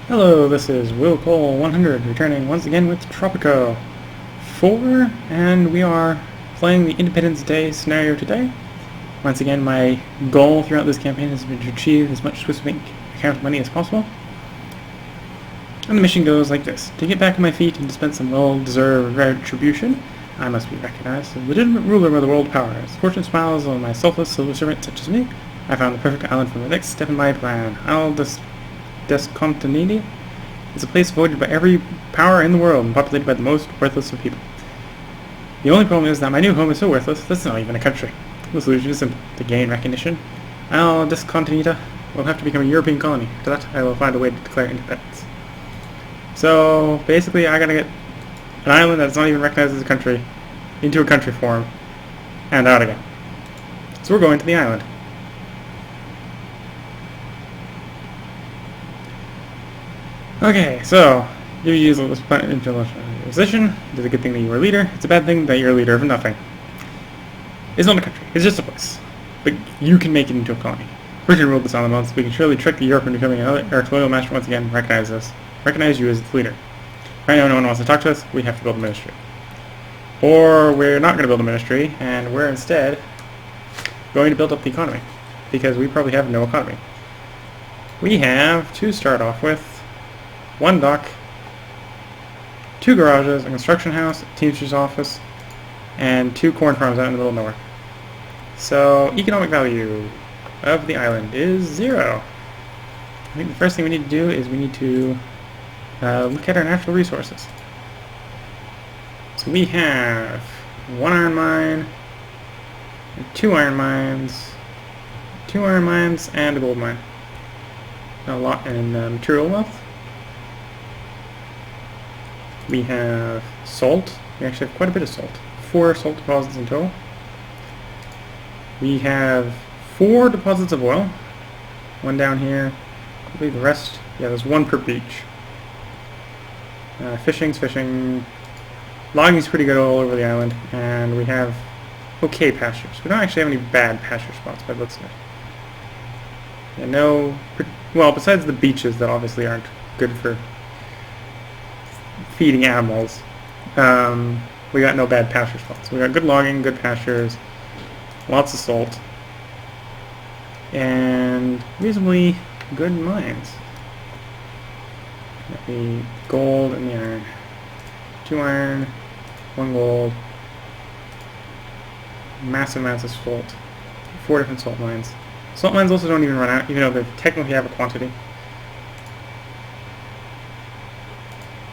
Hello, this is Willcol100 returning once again with Tropico 4, and we are playing the Independence Day scenario today. Once again, my goal throughout this campaign has been to achieve as much Swiss bank account money as possible. And the mission goes like this. To get back on my feet and dispense some well-deserved retribution, I must be recognized as a legitimate ruler by the world powers. Fortune smiles on my selfless silver servant such as me. I found the perfect island for the next step in my plan. Descontinini is a place avoided by every power in the world and populated by the most worthless of people. The only problem is that my new home is so worthless that's not even a country. The solution is simple. To gain recognition, Descontinita will have to become a European colony. To that, I will find a way to declare independence. So, basically, I gotta get an island that's not even recognized as a country into a country form and out again. So we're going to the island. Okay, so you use this position. It's a good thing that you are a leader. It's a bad thing that you're a leader of nothing. It's not a country. It's just a place. But you can make it into a colony. Britain ruled this island once. We can surely trick the Europe into becoming our colonial master once again. Recognize us. Recognize you as its leader. Right now, no one wants to talk to us. We have to build a ministry. Or we're not going to build a ministry, and we're instead going to build up the economy, because we probably have no economy. We have to start off with 1 dock, 2 garages, a construction house, a teamster's office, and 2 corn farms out in the middle of nowhere. So, economic value of the island is 0. I think the first thing we need to do is we need to look at our natural resources. So we have 1 iron mine, 2 iron mines, 2 iron mines, and a gold mine. A lot in material wealth. We have salt. We actually have quite a bit of salt. 4 salt deposits in total. We have 4 deposits of oil. 1 down here. I believe the rest, yeah, there's 1 per beach. Fishing's fishing. Logging's pretty good all over the island. And we have okay pastures. We don't actually have any bad pasture spots by the looks of it. And no, well, besides the beaches that obviously aren't good for feeding animals, we got no bad pasture spots. We got good logging, good pastures, lots of salt, and reasonably good mines. Got the gold and the iron. 2 iron, 1 gold, massive amounts of salt, 4 different salt mines. Salt mines also don't even run out, even though they technically have a quantity.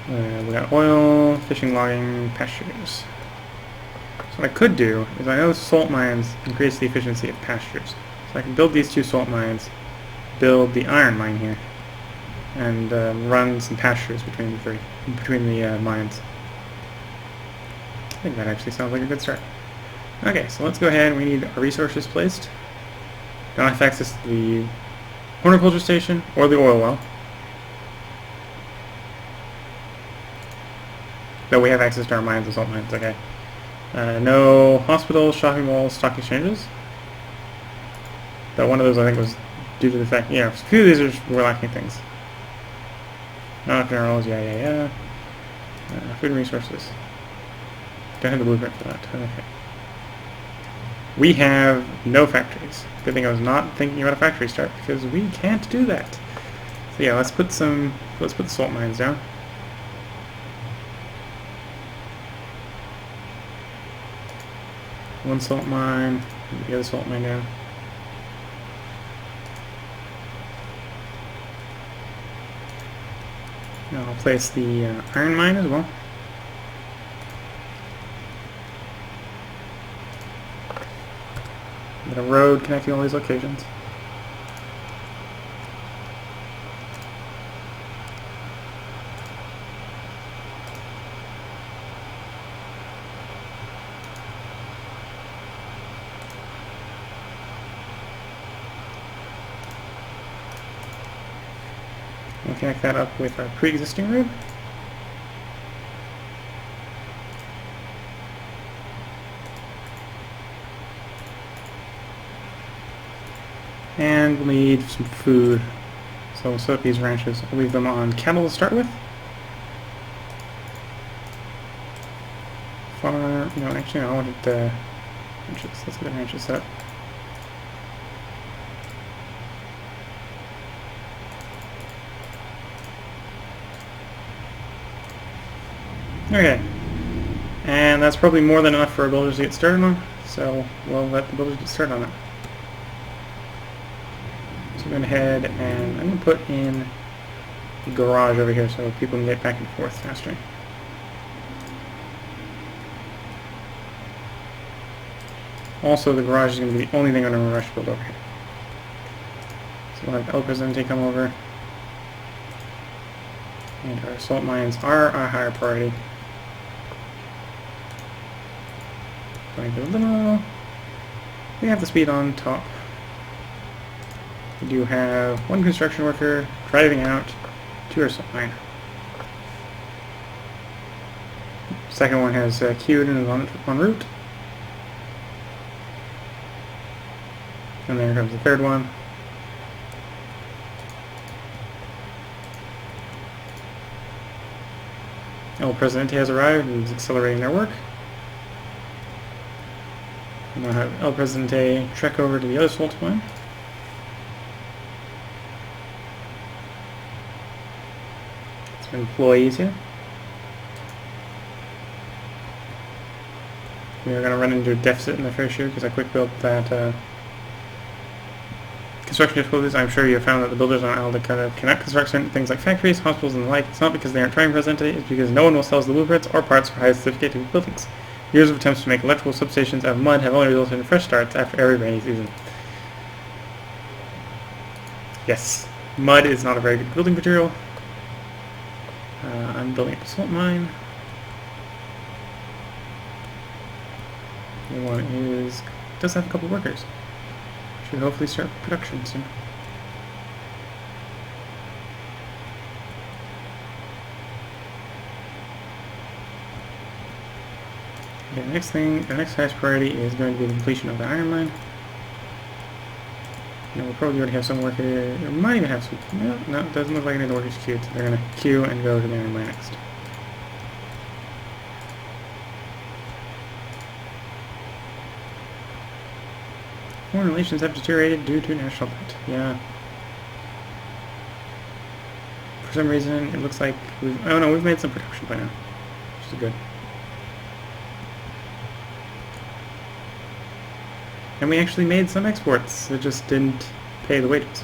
We got oil, fishing, logging, pastures. So what I could do is, I know salt mines increase the efficiency of pastures. So I can build these 2 salt mines, build the iron mine here, and run some pastures between the mines. I think that actually sounds like a good start. Okay, so let's go ahead. We need our resources placed. Don't have access to the horticulture station or the oil well. Though we have access to our mines and salt mines, okay. No hospitals, shopping malls, stock exchanges. Though one of those I think was due to the fact, yeah, a few of these were lacking things. Not generals, yeah. Food and resources. Don't have the blueprint for that, okay. We have no factories. Good thing I was not thinking about a factory start, because we can't do that. So yeah, let's put the salt mines down. One salt mine, the other salt mine down. Now I'll place the iron mine as well. Got a road connecting all these locations. We'll connect that up with our pre-existing road. And we'll need some food. So we'll set up these ranches. We'll leave them on cattle to start with. Farm, no, actually no, I wanted the ranches. Let's get the ranches set up. Okay. And that's probably more than enough for our builders to get started on, so we'll let the builders get started on it. So I'm going to head and I'm going to put in the garage over here so people can get back and forth faster. Also, the garage is going to be the only thing I'm going to rush to build over here. So we'll have El Presidente come over. And our salt mines are a higher priority. Going to a little. We have the speed on top. We do have one construction worker driving out to our salt mine. Second one has queued and is on en route. And there comes the third one. El Presidente has arrived and is accelerating their work. And I'll have El Presidente trek over to the other salt mine. Some employees here. We are going to run into a deficit in the first year because I quick built that construction difficulties. I'm sure you have found that the builders on Al Dakota cannot construct certain things like factories, hospitals, and the like. It's not because they aren't trying Presidente, it's because no one will sell us the blueprints or parts for highest certificated buildings. Years of attempts to make electrical substations out of mud have only resulted in fresh starts after every rainy season. Yes, mud is not a very good building material. I'm building a salt mine. The one does have a couple workers. Should hopefully start production soon. Okay, the next highest priority is going to be the completion of the iron mine. We'll probably already have some work here. We might even have some. No, it doesn't look like any of the workers queued, so they're going to queue and go to the iron mine next. Foreign relations have deteriorated due to national debt. Yeah. For some reason, it looks like we've made some production by now, which is good. And we actually made some exports. It just didn't pay the wages.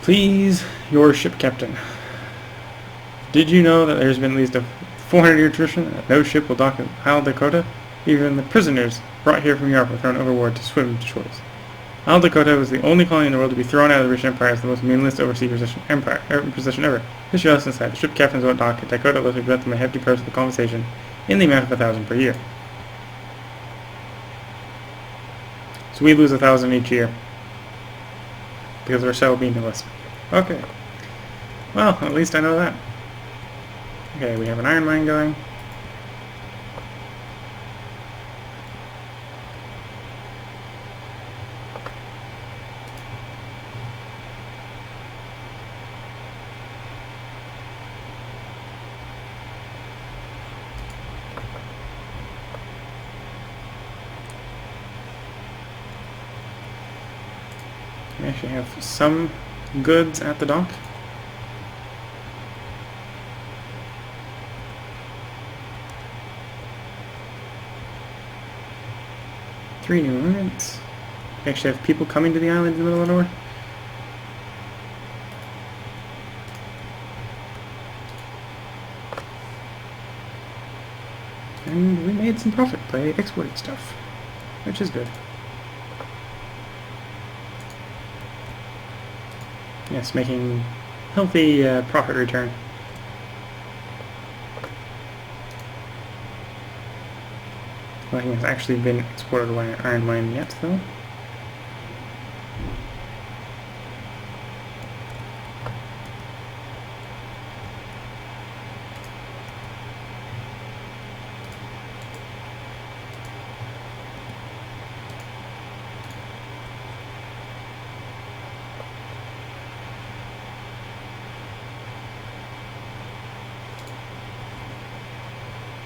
Please, your ship captain. Did you know that there's been at least a 400-year tradition that no ship will dock in Isle Dakota? Even the prisoners brought here from Europe were thrown overboard to swim to shores. Isle Dakota was the only colony in the world to be thrown out of the British Empire as the most meaningless overseas possession ever. History lesson aside, the ship captains won't dock at Dakota unless we grant them a hefty purse of compensation in the amount of 1,000 per year. So we lose 1,000 each year because we're so meaningless. Okay. Well, at least I know that. Okay, we have an iron mine going. We actually have some goods at the dock. Three new islands. We actually have people coming to the island in the middle of nowhere. And we made some profit by exporting stuff, which is good. Yes, making healthy profit return. Nothing has actually been exported by an iron mine yet, though.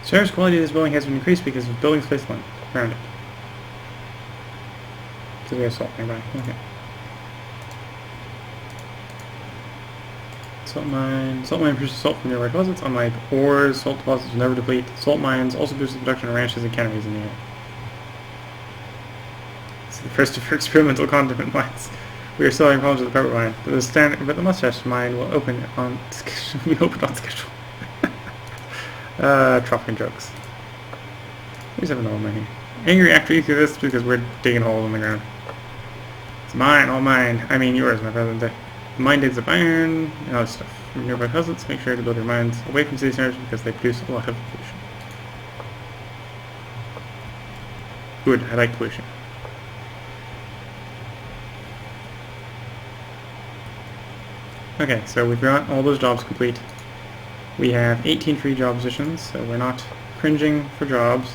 Service quality of this building has been increased because of building space around it. So we have salt nearby. Okay. Salt mine. Salt mine produces salt from nearby deposits. Unlike ores, salt deposits will never deplete. Salt mines also boost the production of ranches and canneries in the area. It's the first of her experimental condiment mines. We are still having problems with the pepper mine, but the mustache mine will open on schedule. Tropic jokes. There's another one here. Angry after you do this because we're digging holes in the ground. It's mine, all mine. I mean yours, my president. The mine digs up iron and other stuff. From nearby deposits, make sure to build your mines away from city centers because they produce a lot of pollution. Good, I like pollution. Okay, so we've got all those jobs complete. We have 18 free job positions, so we're not cringing for jobs.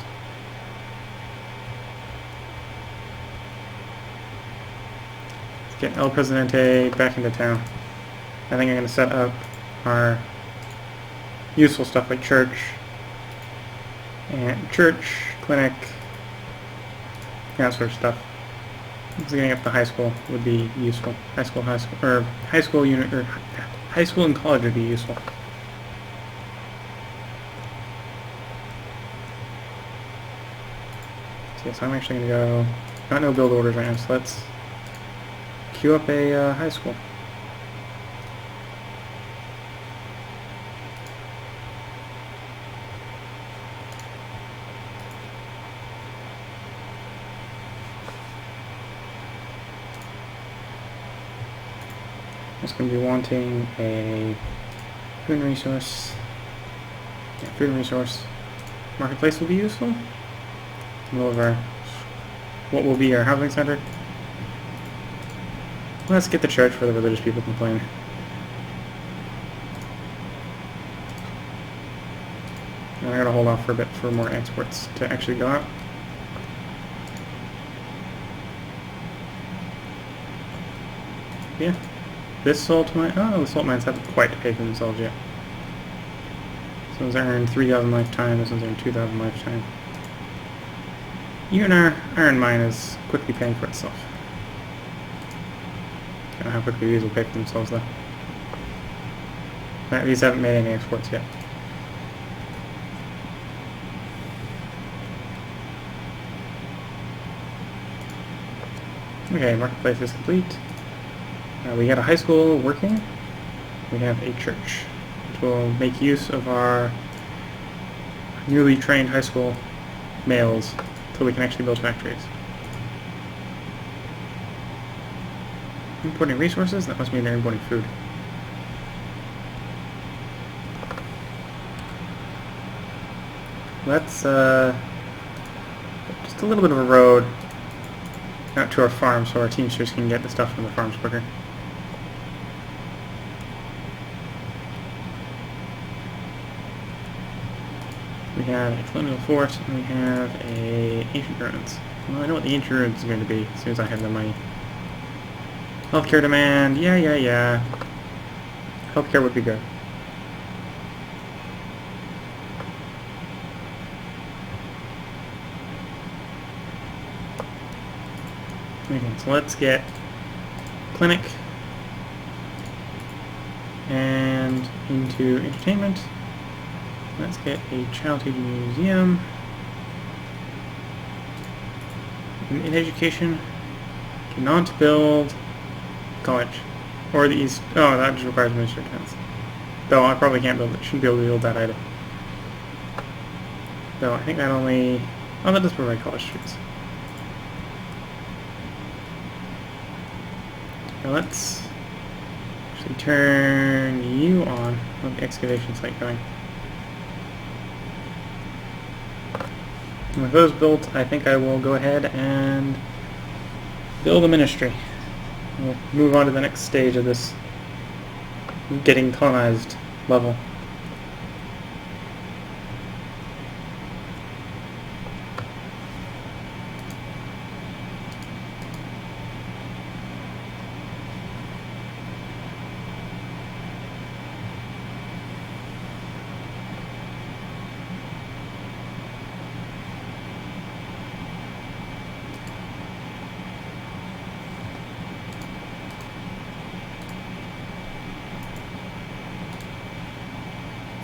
Let's get El Presidente back into town. I think I'm going to set up our useful stuff like church, clinic, that sort of stuff. So getting up to high school would be useful. High school and college would be useful. So yes, I'm actually going to go, got no build orders right now, so let's queue up a high school. It's going to be wanting a food and resource. Yeah, food and resource. Marketplace will be useful. Middle of our, what will be our housing center. Let's get the church where the religious people complain. And I gotta hold off for a bit for more exports to actually go out. Yeah. This salt mine, oh, the salt mines haven't quite paid for themselves yet. This one's earned 3,000 lifetime, this one's earned 2,000 lifetime. Even our iron mine is quickly paying for itself. I don't know how quickly these will pay for themselves though. These haven't made any exports yet. Okay, marketplace is complete. We got a high school working. We have a church, which will make use of our newly trained high school males so we can actually build factories. Importing resources? That must mean they're importing food. Let's, just a little bit of a road out to our farm so our teamsters can get the stuff from the farms quicker. We have a colonial fort, and we have a ancient ruins. Well, I know what the ancient ruins is going to be as soon as I have the money. Healthcare demand, yeah. Healthcare would be good. Okay, so let's get clinic and into entertainment. Let's get a childhood museum. In education, cannot build college. Or the east. Oh, that just requires ministry accounts. Though I probably can't build it. Shouldn't be able to build that either. Though I think that only. Oh, that does provide college streets. Now let's actually turn you on. Let the excavation site going. And with those built, I think I will go ahead and build a ministry. We'll move on to the next stage of this getting colonized level.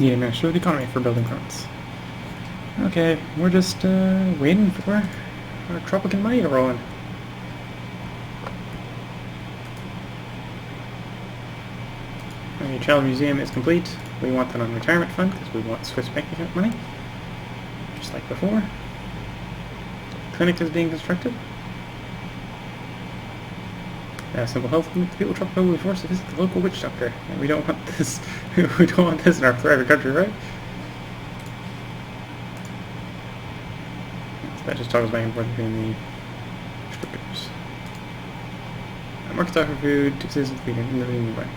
Need to administer the economy for building currents. Okay, we're just waiting for our tropic money to roll in. The Child Museum is complete. We want that on retirement fund because we want Swiss bank account money, just like before. Clinic is being constructed. Simple health. The people of Tropico will be forced to visit the local witch doctor. And we don't want this. We don't want this in our thriving country, right? So that just toggles back and forth between the descriptors. Market stock for food. 2 citizens feeding in the way.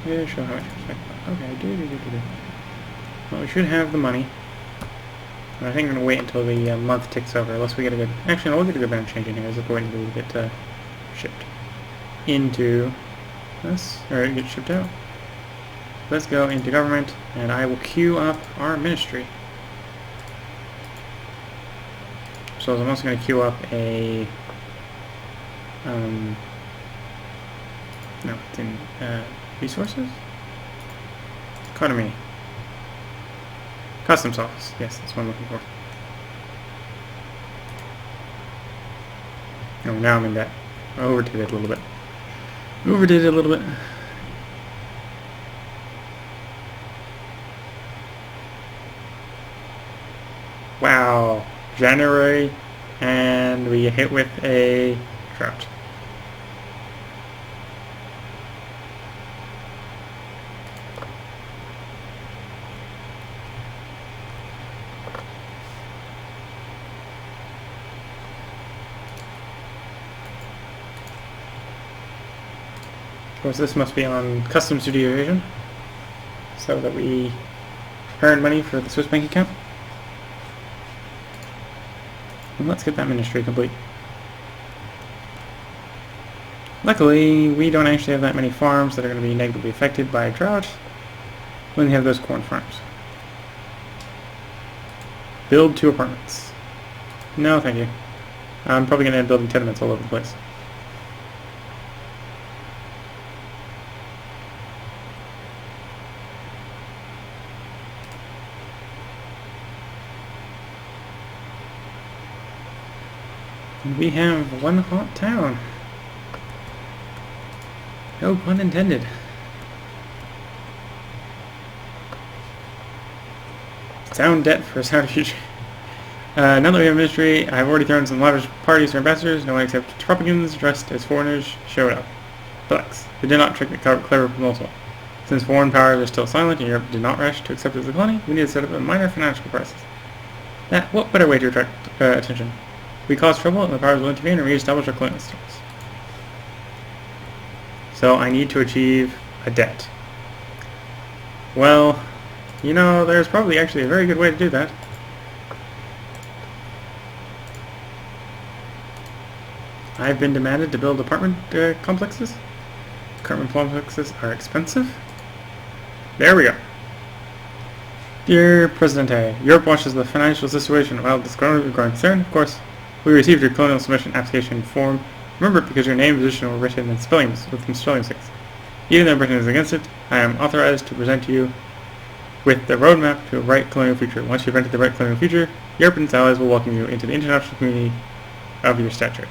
Yeah, show how much respect. Okay, do. Well, we should have the money. And I think I'm going to wait until the month ticks over, unless we get a good... Actually, no, we'll get a good amount of change in here, as if we're waiting to get shipped into this, or get shipped out. Let's go into government, and I will queue up our ministry. So I'm also going to queue up a... no, it's in... resources? Economy. Customs office. Yes, that's what I'm looking for. Oh, now I'm in debt. I overdid it a little bit. Wow. January, and we hit with a drought. Of course, this must be on customs duty evasion, so that we earn money for the Swiss bank account. And let's get that ministry complete. Luckily, we don't actually have that many farms that are going to be negatively affected by a drought when we have those corn farms. Build 2 apartments. No, thank you. I'm probably going to end up building tenements all over the place. We have one hot town. No pun intended. Sound debt for a sound future. Now that we have a ministry, I've already thrown some lavish parties for ambassadors. No one except Tropicans dressed as foreigners showed up. Flex. They did not trick the clever proposal. Since foreign powers are still silent and Europe did not rush to accept it as a colony, we need to set up a minor financial crisis. What better way to attract attention? We cause trouble and the powers will intervene and re-establish our colonial status. So I need to achieve a debt. Well, you know, there's probably actually a very good way to do that. I've been demanded to build apartment complexes. Apartment complexes are expensive. There we go. Dear Presidente, Europe watches the financial situation while this growing concern, of course. We received your colonial submission application form. Remember it because your name and position were written in spelling mistakes. Even though Britain is against it, I am authorized to present you with the roadmap to a bright colonial future. Once you've entered the bright colonial future, Europe and its allies will welcome you into the international community of your stature.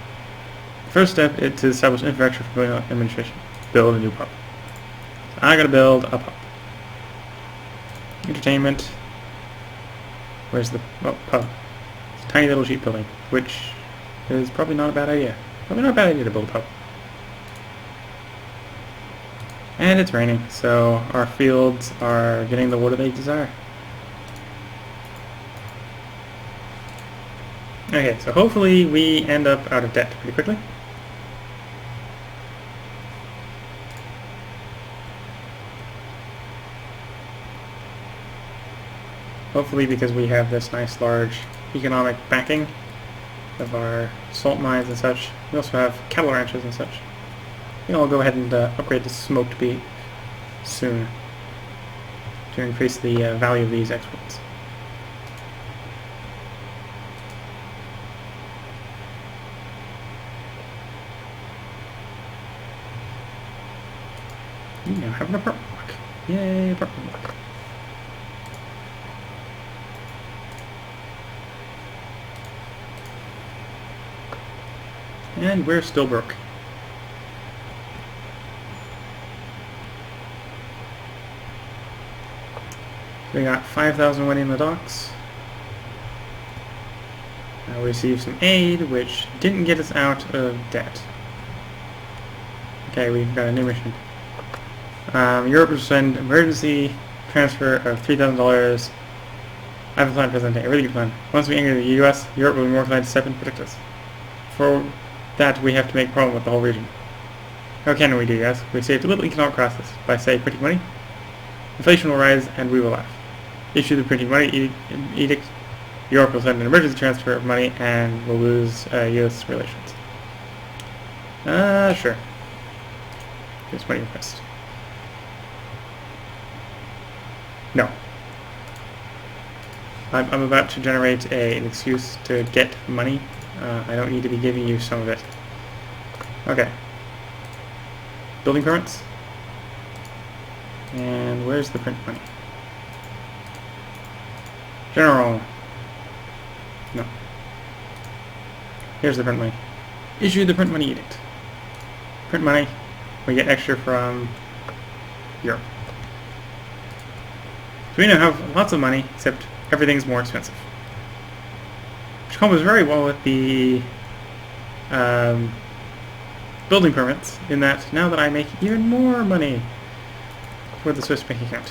The first step is to establish infrastructure for colonial administration. Build a new pub. So I gotta build a pub. Entertainment. Where's the pub? It's a tiny little cheap building, which is probably not a bad idea. Probably not a bad idea to build a pub. And it's raining, so our fields are getting the water they desire. Okay, so hopefully we end up out of debt pretty quickly. Hopefully because we have this nice large economic backing of our salt mines and such. We also have cattle ranches and such. I'll go ahead and upgrade to smoked beef soon to increase the value of these exports. have an apartment block. Yay, apartment block. And we're still broke. We got 5,000 money in the docks. We received some aid, which didn't get us out of debt. Okay, we've got a new mission. Europe will send emergency transfer of $3,000. I have a plan, President. A really good plan. Once we enter the U.S., Europe will be more inclined to step in and protect us. For that, we have to make a problem with the whole region. How can we do, yes? We saved a little economic crisis by, say, printing money. Inflation will rise, and we will laugh. Issue the printing money edict. Europe will send an emergency transfer of money, and we'll lose U.S. relations. Sure. Here's money request. No. I'm about to generate an excuse to get money. I don't need to be giving you some of it. Okay. Building permits. And where's the print money? General. No. Here's the print money. Issue the print money edict. Print money. We get extra from Europe. So we now have lots of money, except everything's more expensive. Which combos very well with the building permits, in that now that I make even more money for the Swiss bank account.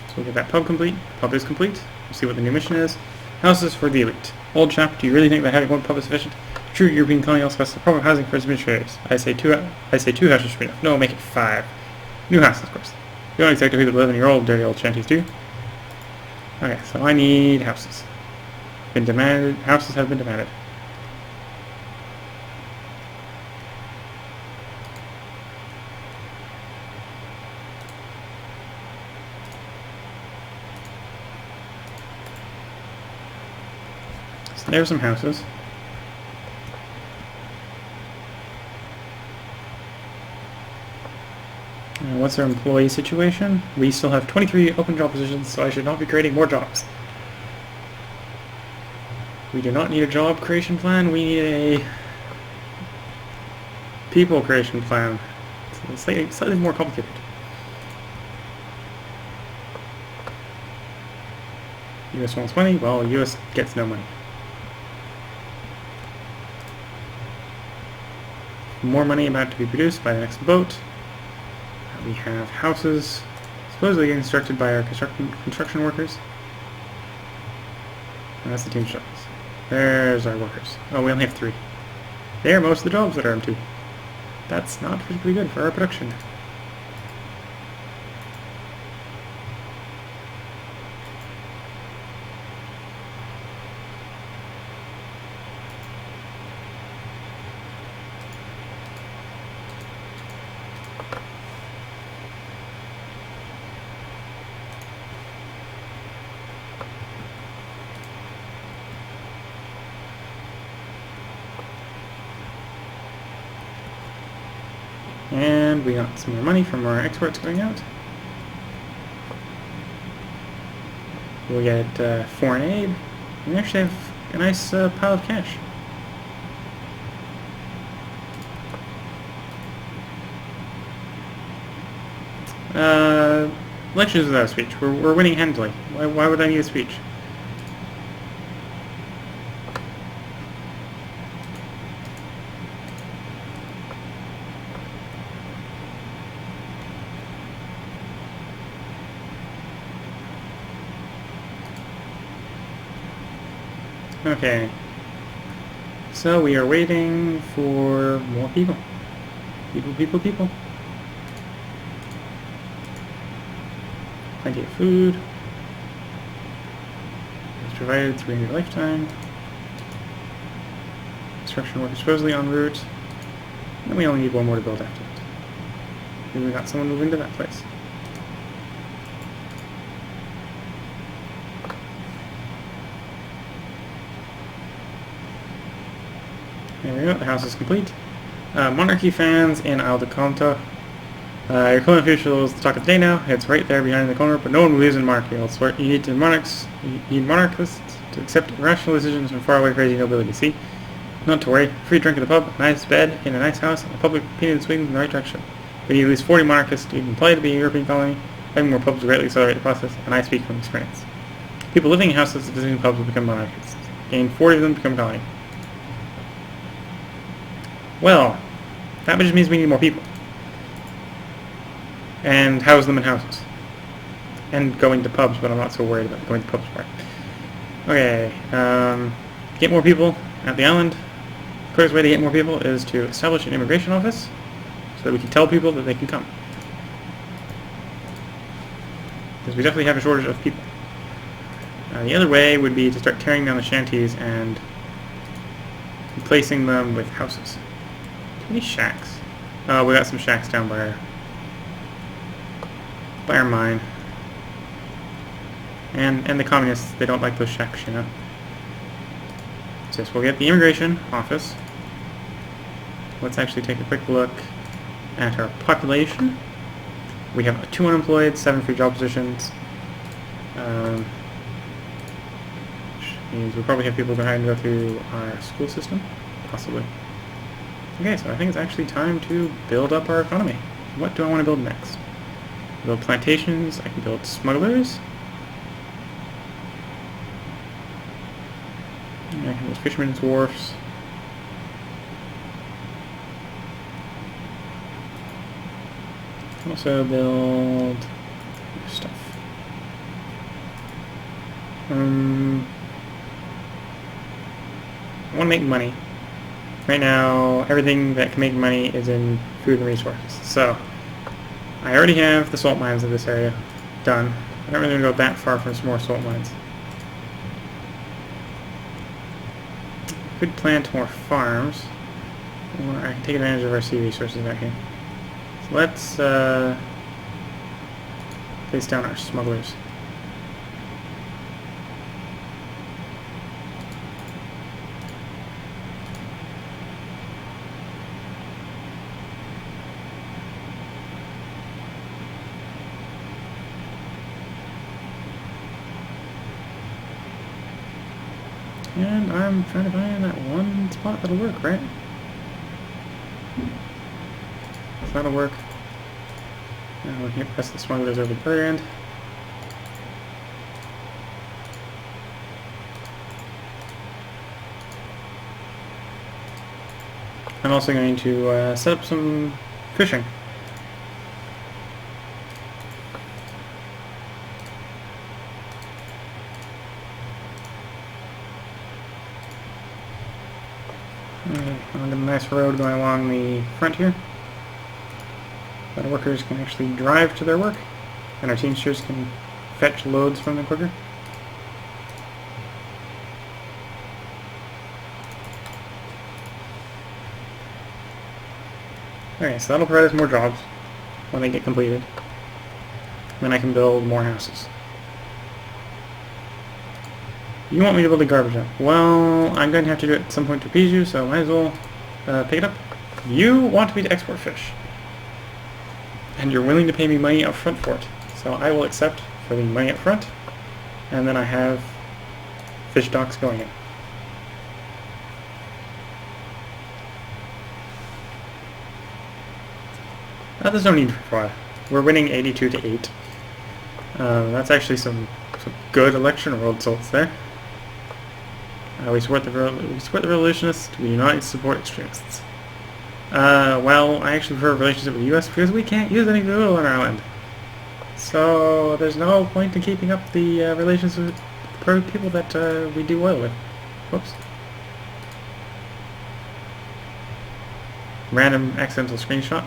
So we'll get that pub complete. Pub is complete. We'll see what the new mission is. Houses for the elite. Old chap, do you really think that having one pub is sufficient? True European colony also has the proper housing for its administrators. I say two houses should be enough. No, make it 5. New houses, of course. You don't expect people to live in your dirty old shanties, do you? Okay, so I need houses. Been demanded. Houses have been demanded. So there's some houses. What's our employee situation? We still have 23 open job positions, so I should not be creating more jobs. We do not need a job creation plan, we need a people creation plan. It's slightly more complicated. US wants money, well, US gets no money. More money about to be produced by the next boat. We have houses supposedly getting constructed by our construction workers. And that's the team shovels. There's our workers. Oh, we only have 3. They are most of the jobs that are empty. That's not particularly good for our production. And we got some more money from our exports going out. We'll get foreign aid. We actually have a nice pile of cash. Elections without a speech. We're winning handily. Why would I need a speech? Okay, so we are waiting for more people. People. Plenty of food. It's provided 300 lifetime. Construction work is supposedly en route. And we only need one more to build after it. Then we got someone moving to that place. There we go, the house is complete. Monarchy fans in Isle de Conta. Your colonial officials talk of the day now. It's right there behind the corner, but no one believes in monarchy elsewhere. You need monarchists to accept rational decisions from faraway crazy nobility. See? Not to worry. Free drink at the pub, a nice bed in a nice house, and a public opinion swings in the right direction. We need at least 40 monarchists to even play to be a European colony. Having more pubs will greatly accelerate the process, and I speak from experience. People living in houses visiting pubs will become monarchists. Gain 40 of them to become a colony. Well, that just means we need more people. And house them in houses. And going to pubs, but I'm not so worried about the going to pubs part. Okay, get more people at the island. The quickest way to get more people is to establish an immigration office so that we can tell people that they can come. Because we definitely have a shortage of people. The other way would be to start tearing down the shanties and replacing them with houses. Too many shacks. Oh, we got some shacks down by our mine. And the communists, they don't like those shacks, you know. So yes, we'll get the immigration office. Let's actually take a quick look at our population. We have 2 unemployed, 7 free job positions. Which means we'll probably have people behind to go through our school system, possibly. Okay, so I think it's actually time to build up our economy. What do I want to build next? Build plantations, I can build smugglers. I can build fishermen's wharfs. Also build stuff. I want to make money. Right now, everything that can make money is in food and resources. So, I already have the salt mines of this area done. I don't really want to go that far for some more salt mines. Could plant more farms, or I can take advantage of our sea resources back here. So let's place down our smugglers. And I'm trying to find that one spot that'll work, right? So that'll work. Now we can press the smugglers over the other end. I'm also going to set up some fishing. I've got a nice road going along the front here. That our workers can actually drive to their work, and our teamsters can fetch loads from them quicker. Okay, so that'll provide us more jobs when they get completed. Then I can build more houses. You want me to build a garbage dump? Well, I'm going to have to do it at some point to appease you, so I might as well pick it up. You want me to export fish. And you're willing to pay me money up front for it. So I will accept for the money up front, and then I have fish docks going in. There's no need for it. We're winning 82 to 8. That's actually some good election results there. We support the revolutionists. We do not support extremists. Well, I actually prefer a relationship with the U.S. because we can't use any oil on our island. So there's no point in keeping up the relations with the people that we do oil with. Whoops. Random accidental screenshot.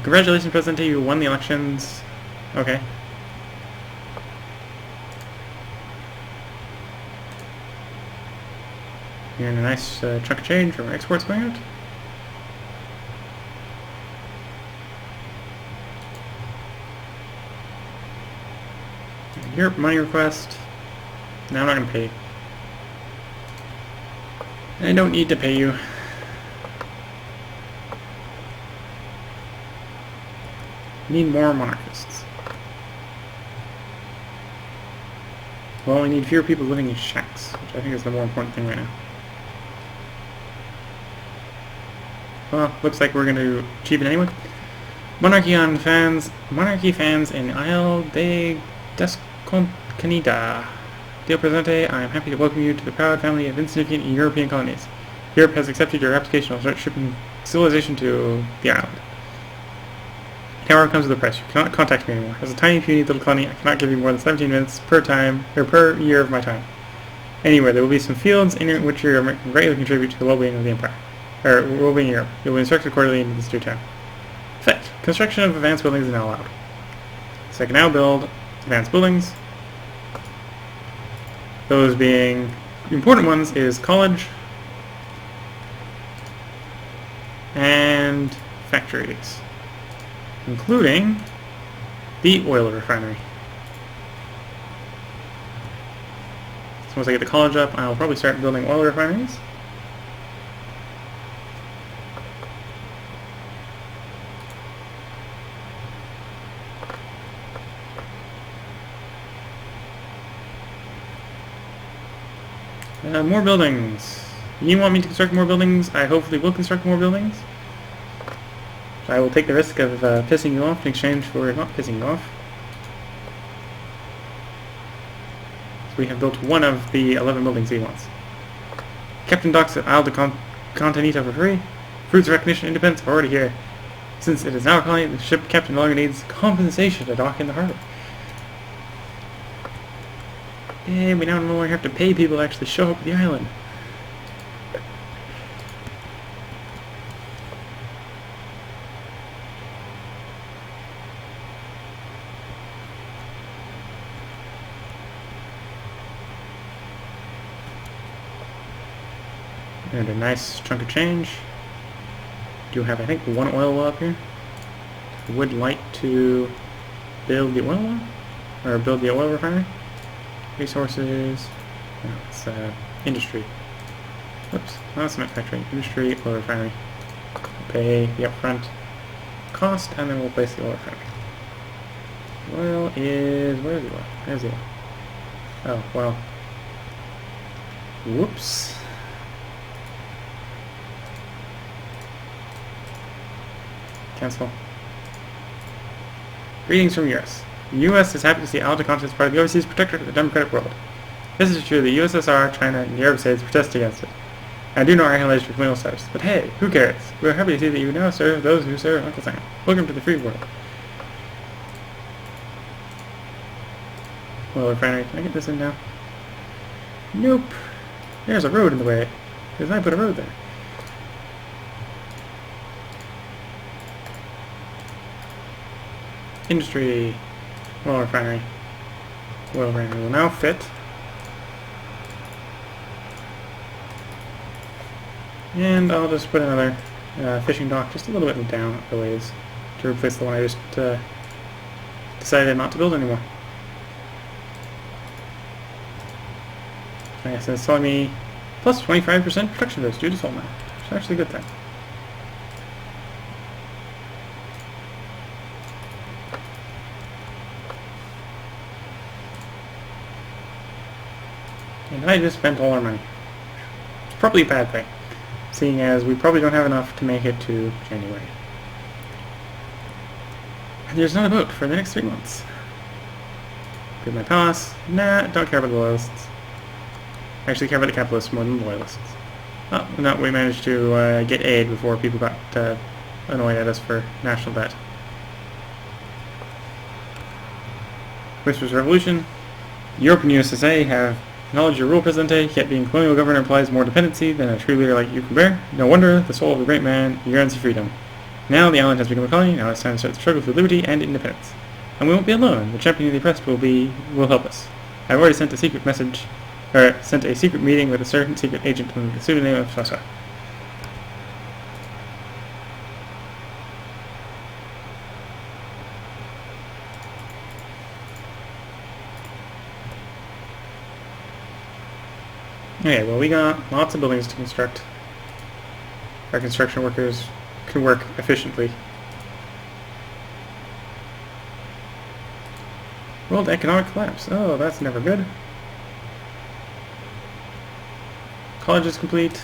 Congratulations, President, you won the elections. Okay. You're in a nice chunk of change from exports going out. Europe money request. No, I'm not going to pay. I don't need to pay you. Need more monarchists. Well, we need fewer people living in shacks, which I think is the more important thing right now. Well, looks like we're going to achieve it anyway. Monarchy fans in Isle de Desconcanida. Dear Presidente, I am happy to welcome you to the proud family of insignificant European colonies. Europe has accepted your application to start shipping civilization to the island. However, it comes with a price. You cannot contact me anymore. As a tiny, puny little colony, I cannot give you more than 17 minutes per year of my time. Anyway, there will be some fields in which your government can greatly contribute to the well-being of the empire, or well-being of Europe. You will be instructed accordingly in this due time. Effect: construction of advanced buildings is now allowed. So I can now build advanced buildings. Those being the important ones is college and factories, including the oil refinery. So once I get the college up, I'll probably start building oil refineries. More buildings. You want me to construct more buildings? I hopefully will construct more buildings. I will take the risk of pissing you off in exchange for not pissing you off. So we have built one of the 11 buildings he wants. Captain docks at Isle de Contanita for free. Fruits of recognition and independence are already here. Since it is now a colony, the ship captain no longer needs compensation to dock in the harbor. Yeah, we now no longer have to pay people to actually show up at the island. And a nice chunk of change. Do have, I think, one oil well up here. I would like to build the oil well, or build the oil refinery. Resources. No, it's industry. Whoops, not cement factory. Industry, oil refinery. Pay the upfront cost, and then we'll place the oil refinery. Oil is, where is the oil? There's the oil. Oh, well. Whoops. Cancel. Greetings from US. The U.S. is happy to see Isle de Contanita as part of the Overseas Protectorate of the Democratic World. This is true. The USSR, China, and the Arab states protest against it. I do know our acknowledged your colonial status, but hey, who cares? We are happy to see that you now serve those who serve Uncle Sam. Welcome to the free world. Well, refinery, can I get this in now? Nope. There's a road in the way. Because I put a road there. Industry. Oil refinery. Oil refinery will now fit. And I'll just put another fishing dock just a little bit down the ways to replace the one I just decided not to build anymore. I guess it's telling me plus 25% production boost due to salt now, which is actually a good thing. And I just spent all our money. It's probably a bad thing, seeing as we probably don't have enough to make it to January. And there's not a vote for the next 3 months. Good my palace. Nah, don't care about the loyalists. I actually care about the capitalists more than the loyalists. Oh, no, we managed to get aid before people got annoyed at us for national debt. Whispers Revolution. Europe and USSA have acknowledged your rule, Presidente, yet being colonial governor implies more dependency than a true leader like you can bear. No wonder the soul of a great man yearns for freedom. Now the island has become a colony, now it's time to start the struggle for liberty and independence. And we won't be alone. The champion of the oppressed will help us. I've already sent a secret message, or sent a secret meeting with a certain secret agent under the pseudonym of Sasa. Okay, well we got lots of buildings to construct. Our construction workers can work efficiently. World economic collapse. Oh, that's never good. College is complete.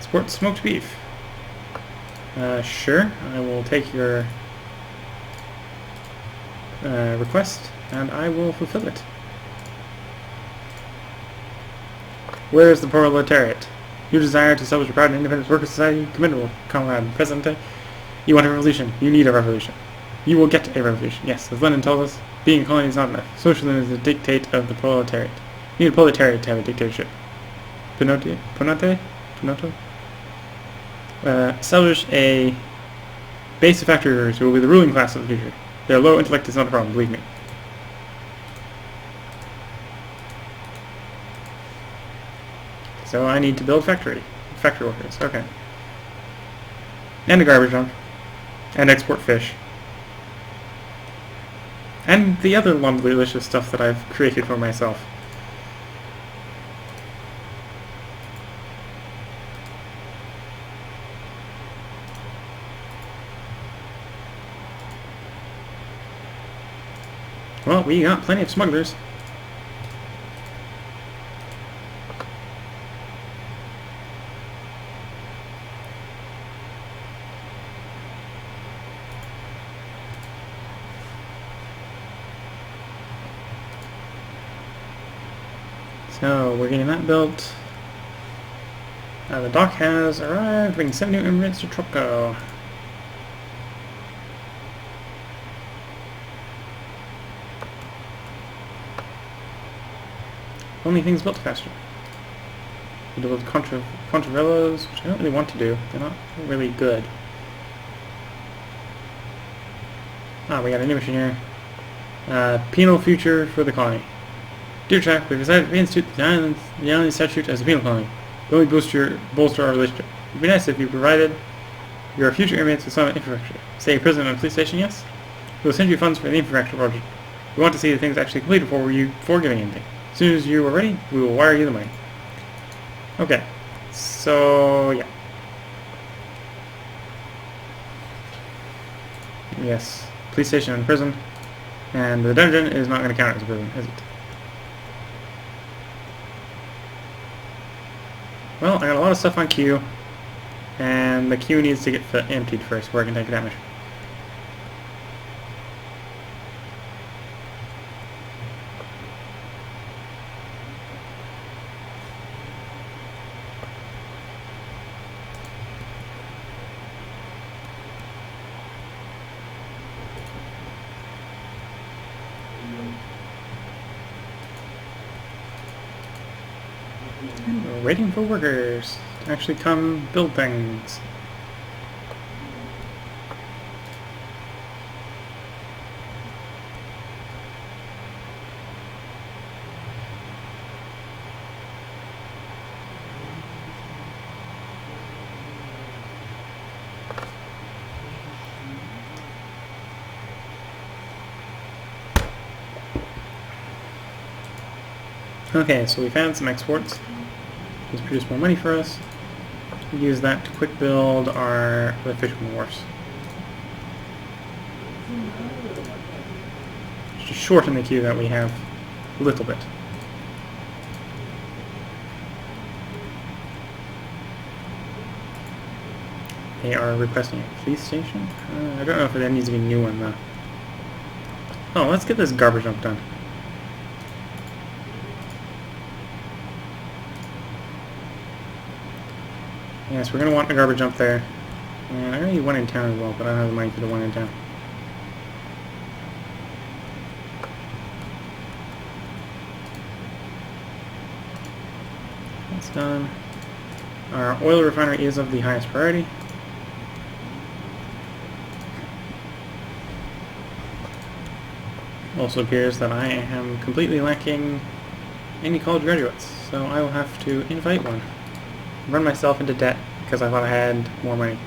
Sport smoked beef. Sure, I will take your request and I will fulfill it. Where is the proletariat? You desire to establish a proud and independent worker society? Commendable, comrade Presidente. You want a revolution. You need a revolution. You will get a revolution. Yes, as Lenin told us, being a colony is not enough. Socialism is the dictate of the proletariat. You need a proletariat to have a dictatorship. Pinote? Establish a base of factory workers who will be the ruling class of the future. Their low intellect is not a problem, believe me. So I need to build factory workers, okay. And a garbage dump. And export fish. And the other lovely delicious stuff that I've created for myself. Well, we got plenty of smugglers. So, we're getting that built. The dock has arrived, bringing 7 new immigrants to Tropico. Only things built faster. We build contrarellos, which I don't really want to do. They're not really good. Ah, we got a new mission here. Penal future for the colony. Dear Jack, we've decided to reinstitute the island statute as a penal colony. It only bolster our relationship. It would be nice if you provided your future inmates with some infrastructure. Say a prison and a police station, yes? We will send you funds for the infrastructure project. We want to see the things actually completed before giving anything. As soon as you are ready, we will wire you the money. Okay. So, yeah. Yes. Police station and prison. And the dungeon is not going to count as a prison, is it? Well, I got a lot of stuff on queue. And the queue needs to get emptied first before I can take that mission. We're waiting for workers to actually come build things. Okay, so we found some exports. This produce more money for us. We use that to quick build the fisherman wharfs. Just to shorten the queue that we have a little bit. They are requesting a police station? I don't know if there needs to be a new one though. Oh, let's get this garbage dump done. Yes, we're going to want a garbage dump there. And I really need one in town as well, but I don't have the money for the one in town. That's done. Our oil refinery is of the highest priority. Also appears that I am completely lacking any college graduates, so I will have to invite one. Run myself into debt because I thought I had more money.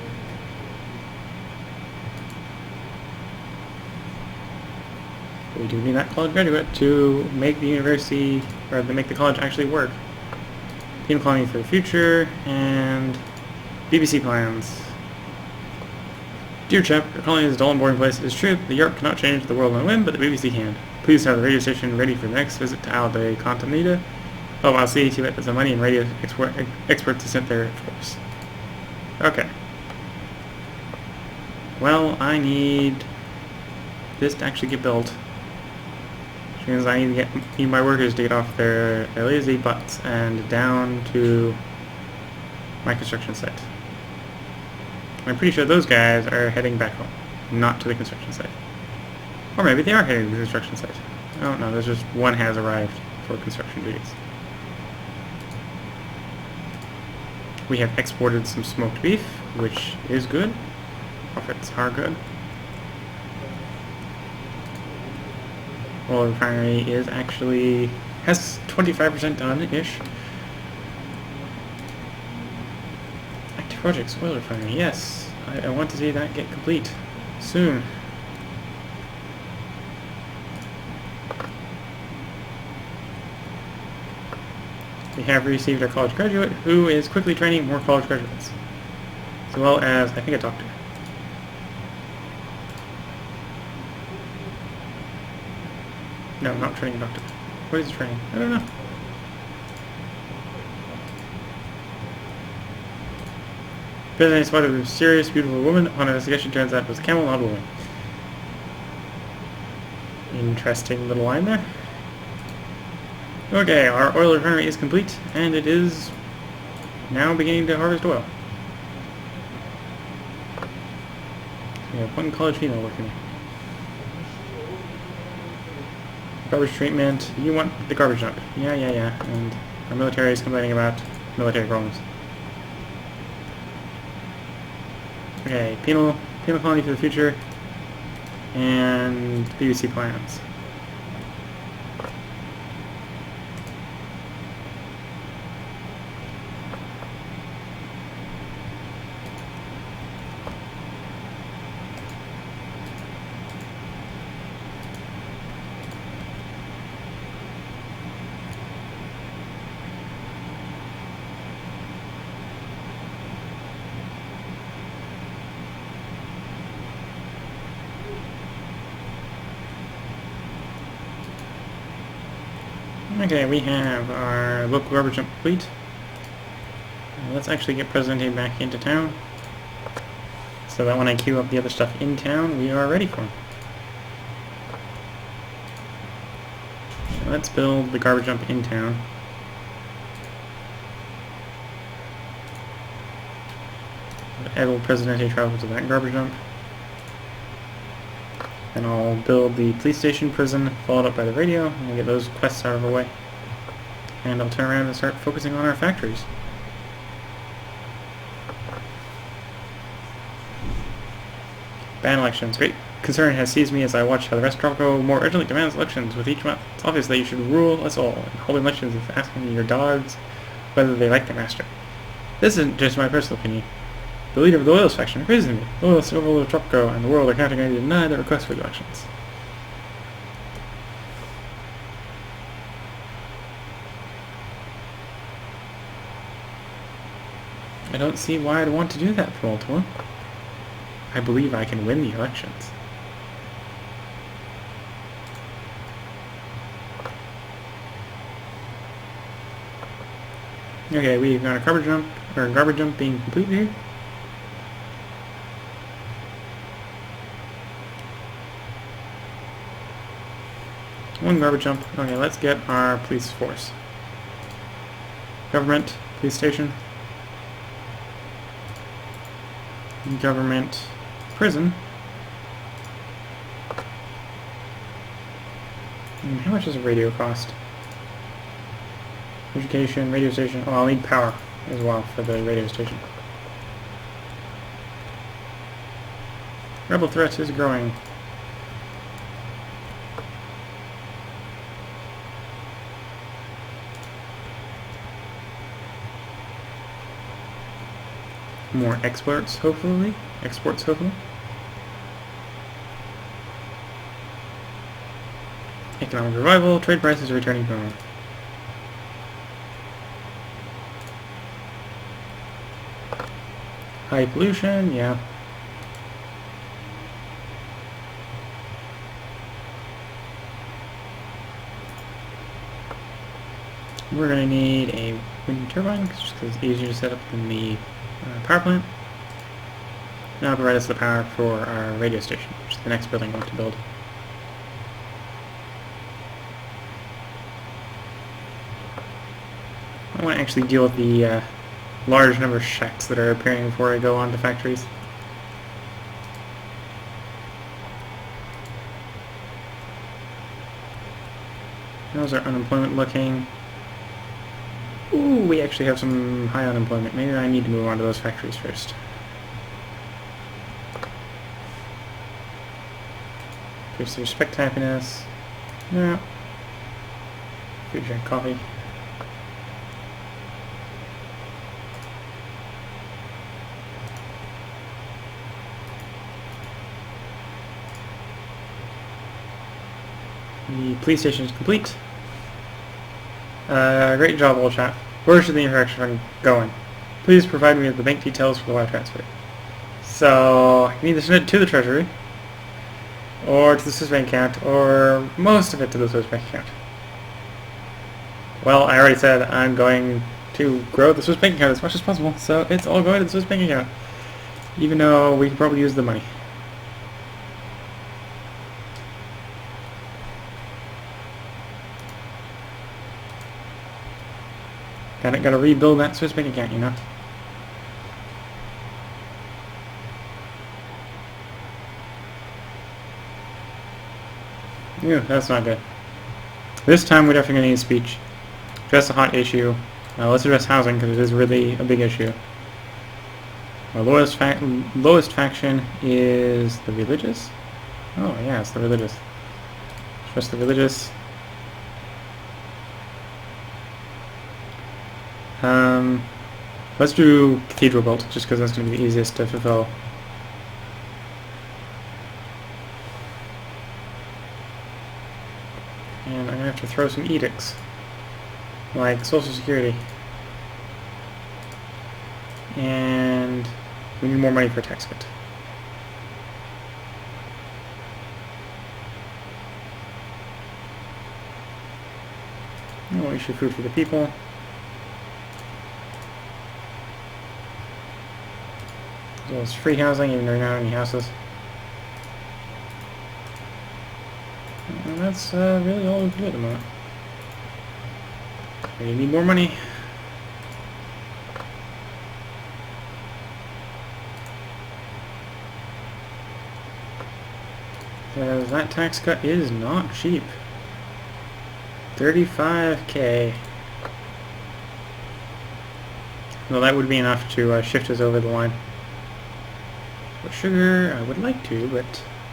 But we do need that college graduate to make the university, or to make the college actually work. Penal colony for the future, and BBC plans. Dear chap, your colony is a dull and boring place. It is true that the York cannot change the world on a whim, but the BBC can. Please have the radio station ready for the next visit to Isle de Contenida. Oh, I'll see to it that the money and radio experts are sent there, of course. Okay. Well, I need this to actually get built. Which means I need my workers to get off their lazy butts and down to my construction site. I'm pretty sure those guys are heading back home, not to the construction site. Or maybe they are heading to the construction site. I don't know, there's just one has arrived for construction duties. We have exported some smoked beef, which is good. Profits are good. Oil refinery is actually has 25% done-ish. Active projects, oil refinery, yes. I want to see that get complete soon. We have received our college graduate, who is quickly training more college graduates, as well as, I think, a doctor. No, not training a doctor. What is training? I don't know. President spotted a mysterious, beautiful woman. Upon investigation, turns out it was a camel, not a woman. Interesting little line there. Okay, our oil refinery is complete, and it is now beginning to harvest oil. We have one college female working. Garbage treatment. You want the garbage dump. Yeah. And our military is complaining about military problems. Okay, penal colony for the future, and BBC plans. Okay, we have our local garbage dump complete. Let's actually get Presidente back into town, so that when I queue up the other stuff in town, we are ready for him. So let's build the garbage dump in town. Edel Presidente travel to that garbage dump. Then I'll build the police station, prison, followed up by the radio, and we'll get those quests out of our way. And I'll turn around and start focusing on our factories. Ban elections. Great concern has seized me as I watch how the rest of Tropico more urgently demands elections with each month. It's obvious that you should rule us all, and holding elections is asking your dogs whether they like their master. This isn't just my personal opinion. The leader of the Loyalist faction agrees with me. Loyalists overall of Tropico and the world are counting on you to deny the request for the elections. I don't see why I'd want to do that, Willcol100. I believe I can win the elections. Okay, we've got a garbage dump being completed here. One garbage dump. Okay, let's get our police force. Government, police station. Government, prison. And how much does a radio cost? Education, radio station. Oh, I'll need power as well for the radio station. Rebel threat is growing. More exports, hopefully. Economic revival, trade prices returning to normal. High pollution, yeah. We're going to need a wind turbine, just because it's easier to set up than the power plant. Now provide us the power for our radio station, which is the next building I want to build. I want to actually deal with the large number of shacks that are appearing before I go on to factories. How's our unemployment looking? Ooh, we actually have some high unemployment. Maybe I need to move on to those factories first. Increase the respect happiness. No. Food, drink, coffee. The police station is complete. Great job, old chap. Where should the interaction going? Please provide me with the bank details for the wire transfer. So, I can either send it to the treasury, or to the Swiss bank account, or most of it to the Swiss bank account. Well, I already said I'm going to grow the Swiss bank account as much as possible, so it's all going to the Swiss bank account. Even though we can probably use the money. Gotta rebuild that Swiss bank account, you know. Ew, that's not good. This time we're definitely gonna need a speech. Address a hot issue. Let's address housing because it is really a big issue. Our lowest faction is the religious. Oh yeah, it's the religious. Address the religious. Let's do Cathedral Bolt, just because that's going to be the easiest to fulfill. And I'm going to have to throw some edicts, like Social Security. And we need more money for a tax cut. We'll issue food for the people. As well as free housing, even though we don't have any houses. And that's really all we can do at the moment. We need more money. Because that tax cut is not cheap. 35k. Well, that would be enough to shift us over the line. For sugar, I would like to, but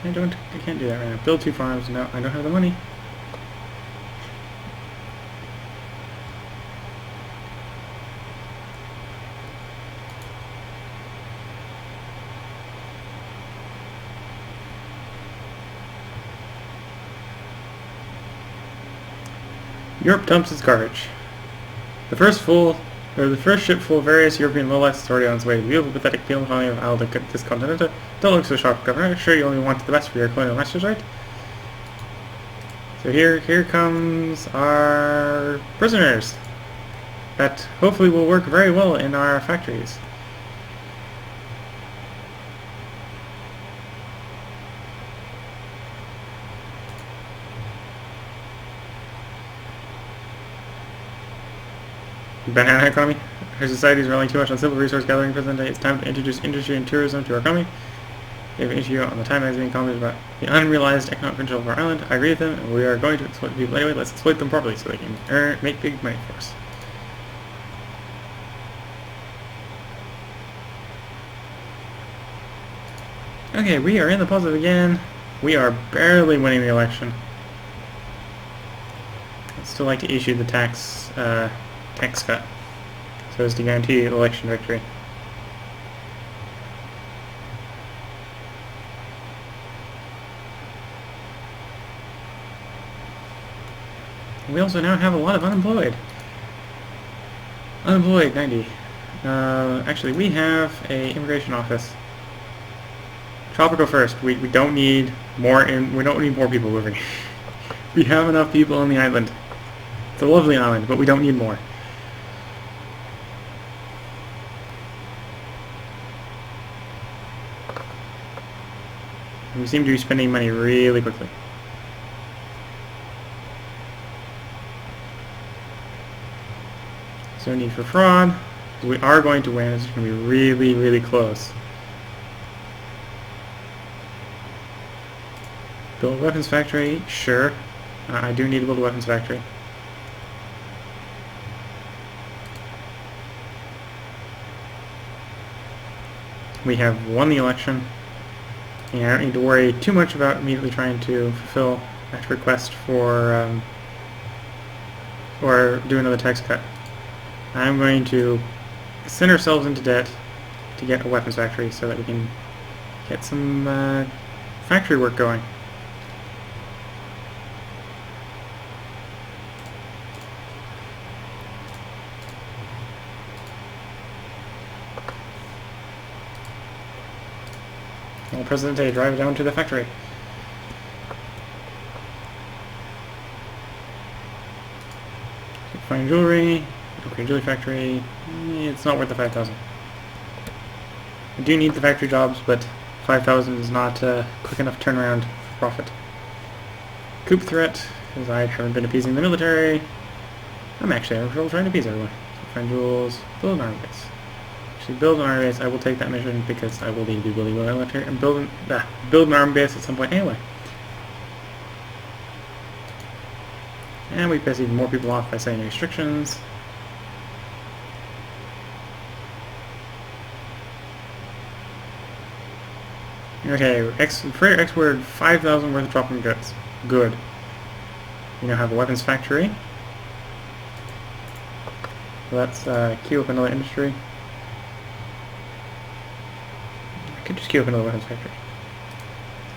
I can't do that right now. Build 2 farms. No, I don't have the money. Europe dumps its garbage. The first ship full of various European lowlights is already on its way. The beautiful, pathetic penal colony of Isle this continent. Don't look so sharp, Governor. Sure, you only want the best for your colonial masters, right? So here comes our prisoners. That hopefully will work very well in our factories. Banana economy. Our society is relying too much on simple resource gathering present day. It's time to introduce industry and tourism to our economy. We have an issue on the Time magazine comment about the unrealized economic potential of our island. I agree with them, and we are going to exploit the people anyway. Let's exploit them properly so they can make big money for us. Okay, we are in the positive again. We are barely winning the election. I'd still like to issue the tax cut, so as to guarantee election victory. We also now have a lot of unemployed. Unemployed, 90. Actually, we have a immigration office. Tropico first. We don't need more. We don't need more people living. We have enough people on the island. It's a lovely island, but we don't need more. We seem to be spending money really quickly. So no need for fraud. We are going to win. It's going to be really, really close. Build a weapons factory? Sure. I do need to build a weapons factory. We have won the election. And I don't need to worry too much about immediately trying to fulfill that request for or do another tax cut. I'm going to send ourselves into debt to get a weapons factory so that we can get some factory work going. Well, Presidente, drive down to the factory. Fine jewelry. Okay, jewelry factory. It's not worth the 5,000. I do need the factory jobs, but 5,000 is not quick enough turnaround for profit. Coup threat, because I haven't been appeasing the military. I'm actually having trouble trying to appease everyone. So find jewels, build an army base. Actually, build an army base. I will take that mission because I will need to be building military and build an army base at some point anyway. And we piss even more people off by saying restrictions. Okay, freighter exported 5,000 worth of tropic goods. Good. We now have a weapons factory. Let's queue up another industry. I could just queue up another weapons factory.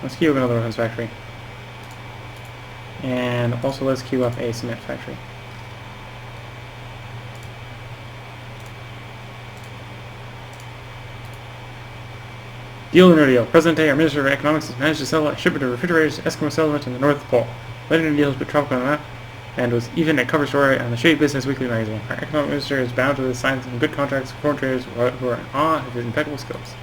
Let's queue up another weapons factory. And also let's queue up a cement factory. Deal or no deal. Presidente, our Minister of Economics, has managed to sell a shipment of refrigerators to Eskimo settlement in the North Pole. Later in the deal has put Tropico on the map, and was even a cover story on the Shady Business Weekly magazine. Our Economic Minister is bound to the sign some good contracts with foreign traders who are in awe of his impeccable skills.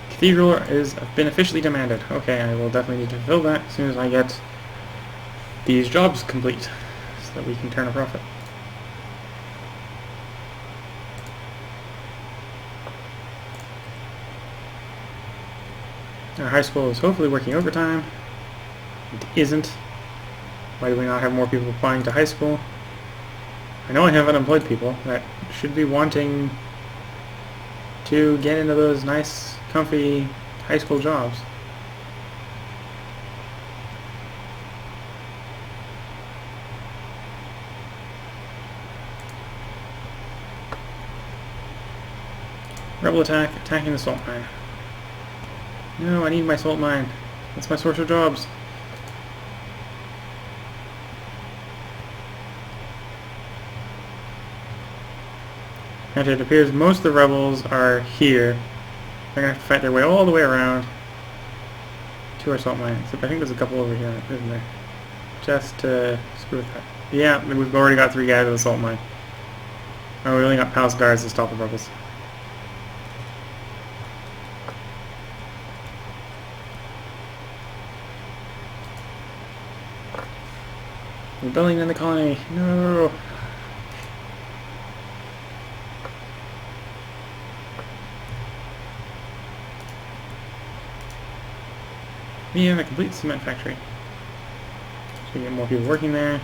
Cathedral has been officially demanded. Okay, I will definitely need to fulfill that as soon as I get these jobs complete, so that we can turn a profit. Our high school is hopefully working overtime. It isn't. Why do we not have more people applying to high school? I know I have unemployed people that should be wanting to get into those nice, comfy high school jobs. Rebel attack, attacking the salt mine. No, I need my salt mine. That's my source of jobs. And it appears most of the rebels are here. They're going to have to fight their way all the way around to our salt mine. Except I think there's a couple over here, isn't there? Just to screw with that. Yeah, we've already got 3 guys at the salt mine. Oh, we only got palace guards to stop the rebels. Rebelling in the colony. No. We have a complete cement factory. So we get more people working there.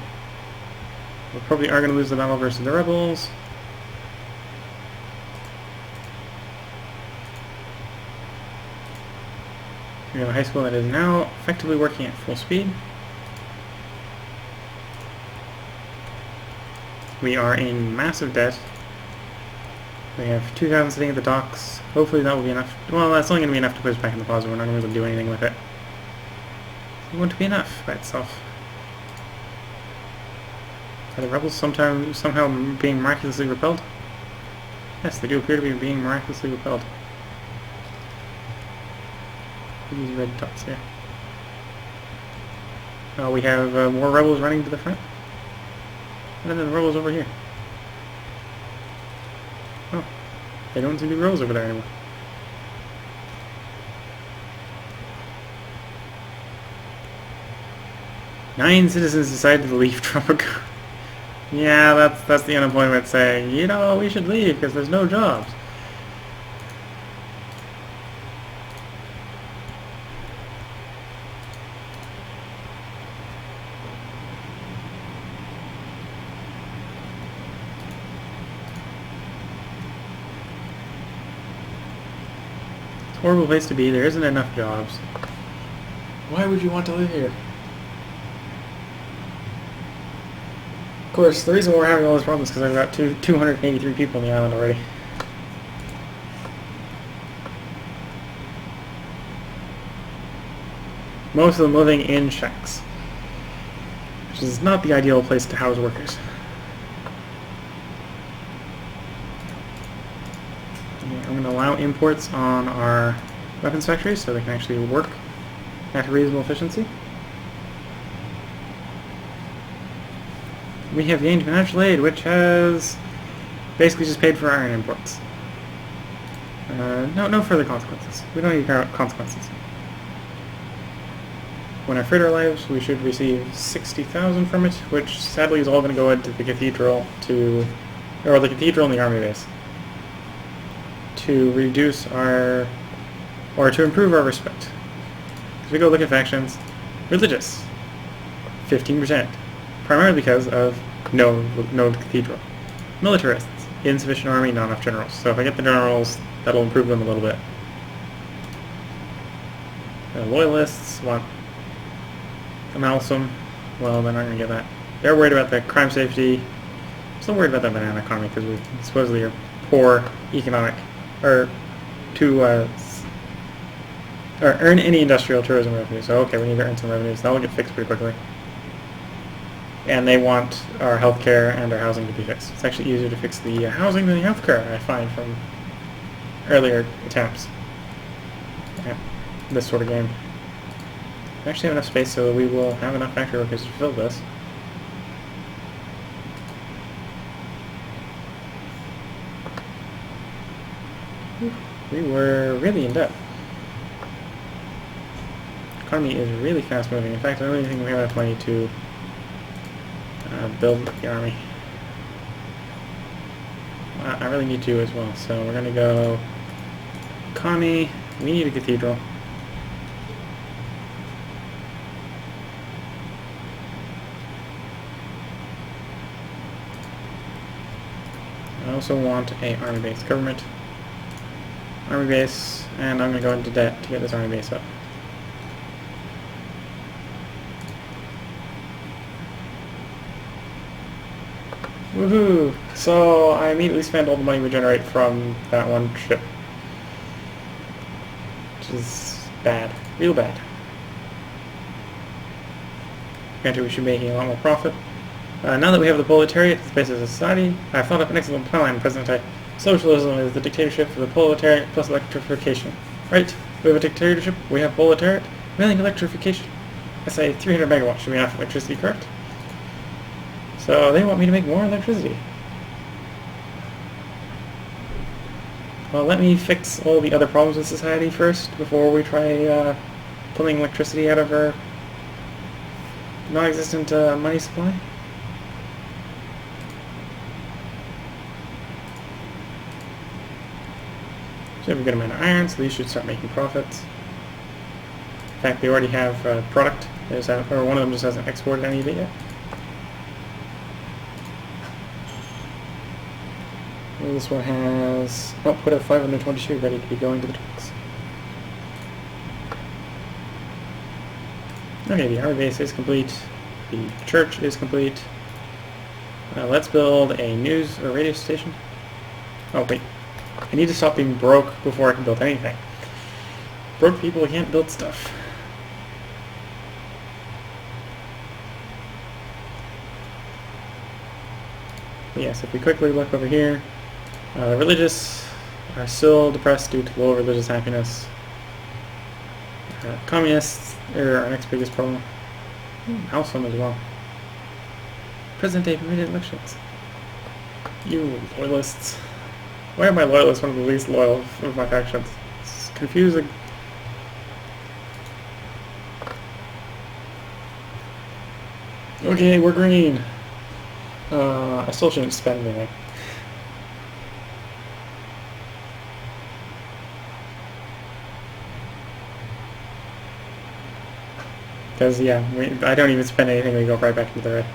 We probably are going to lose the battle versus the rebels. We have a high school that is now effectively working at full speed. We are in massive debt. We have 2,000 sitting at the docks. Hopefully that will be enough. Well, that's only going to be enough to put us back in the plaza. We're not going to be able to do anything with it. It won't be enough by itself. Are the rebels somehow being miraculously repelled? Yes, they do appear to be being miraculously repelled. These red dots here. We have more rebels running to the front. And then the rebels over here. Oh, they don't seem to be rebels over there anymore. Nine citizens decided to leave Tropico. Yeah, that's the unemployment saying, you know, we should leave because there's no jobs. It's a horrible place to be. There isn't enough jobs. Why would you want to live here? Of course, the reason we're having all these problems is because I've got 283 people on the island already. Most of them living in shacks, which is not the ideal place to house workers. I'm going to allow imports on our weapons factories so they can actually work at a reasonable efficiency. We have gained financial aid, which has basically just paid for iron imports. No further consequences. We don't need consequences. When our freighter arrives, we should receive 60,000 from it, which sadly is all going to go into the cathedral or the cathedral and the army base, to reduce or to improve our respect. As we go look at factions, religious, 15%. Primarily because of no cathedral. Militarists, insufficient army, not enough generals. So if I get the generals, that'll improve them a little bit. Loyalists want amalgam. Well, they're not going to get that. They're worried about the crime safety. Still worried about the banana economy because we supposedly are poor economic, or to earn any industrial tourism revenue. So okay, we need to earn some revenues. That will get fixed pretty quickly. And they want our healthcare and our housing to be fixed. It's actually easier to fix the housing than the healthcare, I find, from earlier attempts at this sort of game. We actually have enough space so that we will have enough factory workers to fill this. We were really in debt. The economy is really fast moving. In fact, I don't really think we have enough money to build the army. I really need to as well, so we're going to go economy. We need a cathedral. I also want a army base. Government, army base, and I'm going to go into debt to get this army base up. Woohoo! So I immediately spent all the money we generate from that one ship. Which is bad. Real bad. Granted, we should be making a lot more profit. Now that we have the proletariat as the basis of society, I've thought up an excellent plan, President. Socialism is the dictatorship for the proletariat plus electrification. Right? We have a dictatorship, we have proletariat, we need electrification. I say 300 megawatts should be enough electricity, correct? So they want me to make more electricity. Well, let me fix all the other problems with society first before we try pulling electricity out of our non-existent money supply. So we have a good amount of iron, so these should start making profits. In fact, they already have product. Or one of them just hasn't exported any of it yet. And this one has output of 522 ready to be going to the trucks. Okay, the army base is complete. The church is complete. Let's build a news or radio station. Oh wait, I need to stop being broke before I can build anything. Broke people can't build stuff. But yes, if we quickly look over here, the religious are still depressed due to low religious happiness. Communists are our next biggest problem. Household as well. Present day permitted elections. You loyalists. Why are my loyalists one of the least loyal of my factions? It's confusing. Okay, we're green. I still shouldn't spend anything. Because, yeah, I don't even spend anything, we go right back into the red.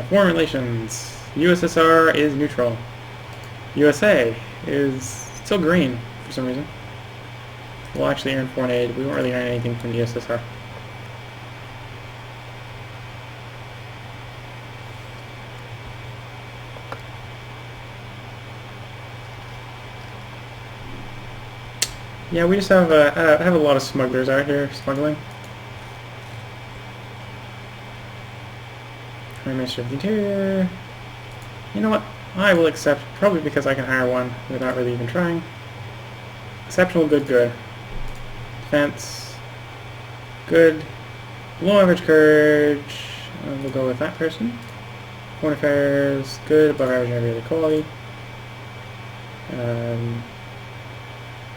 Foreign relations. USSR is neutral. USA is still green for some reason. We'll actually earn foreign aid. We won't really earn anything from the USSR. Yeah, we just have a lot of smugglers out here smuggling. Minister of the Interior. You know what? I will accept, probably because I can hire one without really even trying. Exceptional, good, good. Defense, good. Below average courage. We'll go with that person. Foreign affairs, good. Above average in every other quality.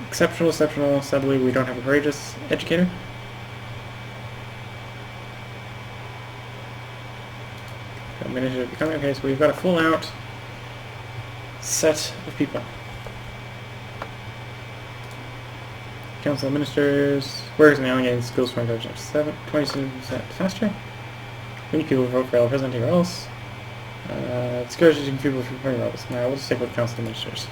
Exceptional, exceptional. Sadly, we don't have a courageous educator. Initiative becoming okay, so we've got a full out set of people. Council of Ministers, workers and alligating skills for intelligence 27% faster. Many people vote for El President or else. Discouraging people from voting rebels. Now we'll just stick with Council of Ministers.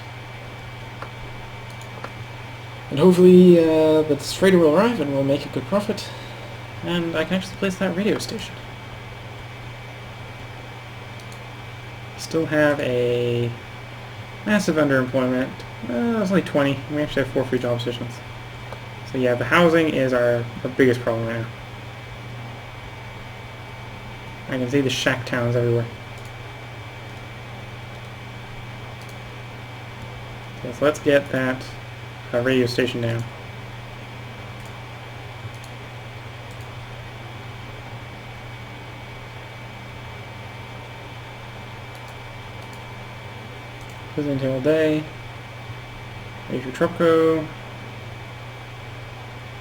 And hopefully this trader will arrive and we'll make a good profit. And I can actually place that radio station. Still have a massive underemployment. It's only 20. We actually have 4 free job positions. So yeah, the housing is our biggest problem right now. I can see the shack towns everywhere. Okay, so let's get that radio station down. President all day. Radio for Tropico.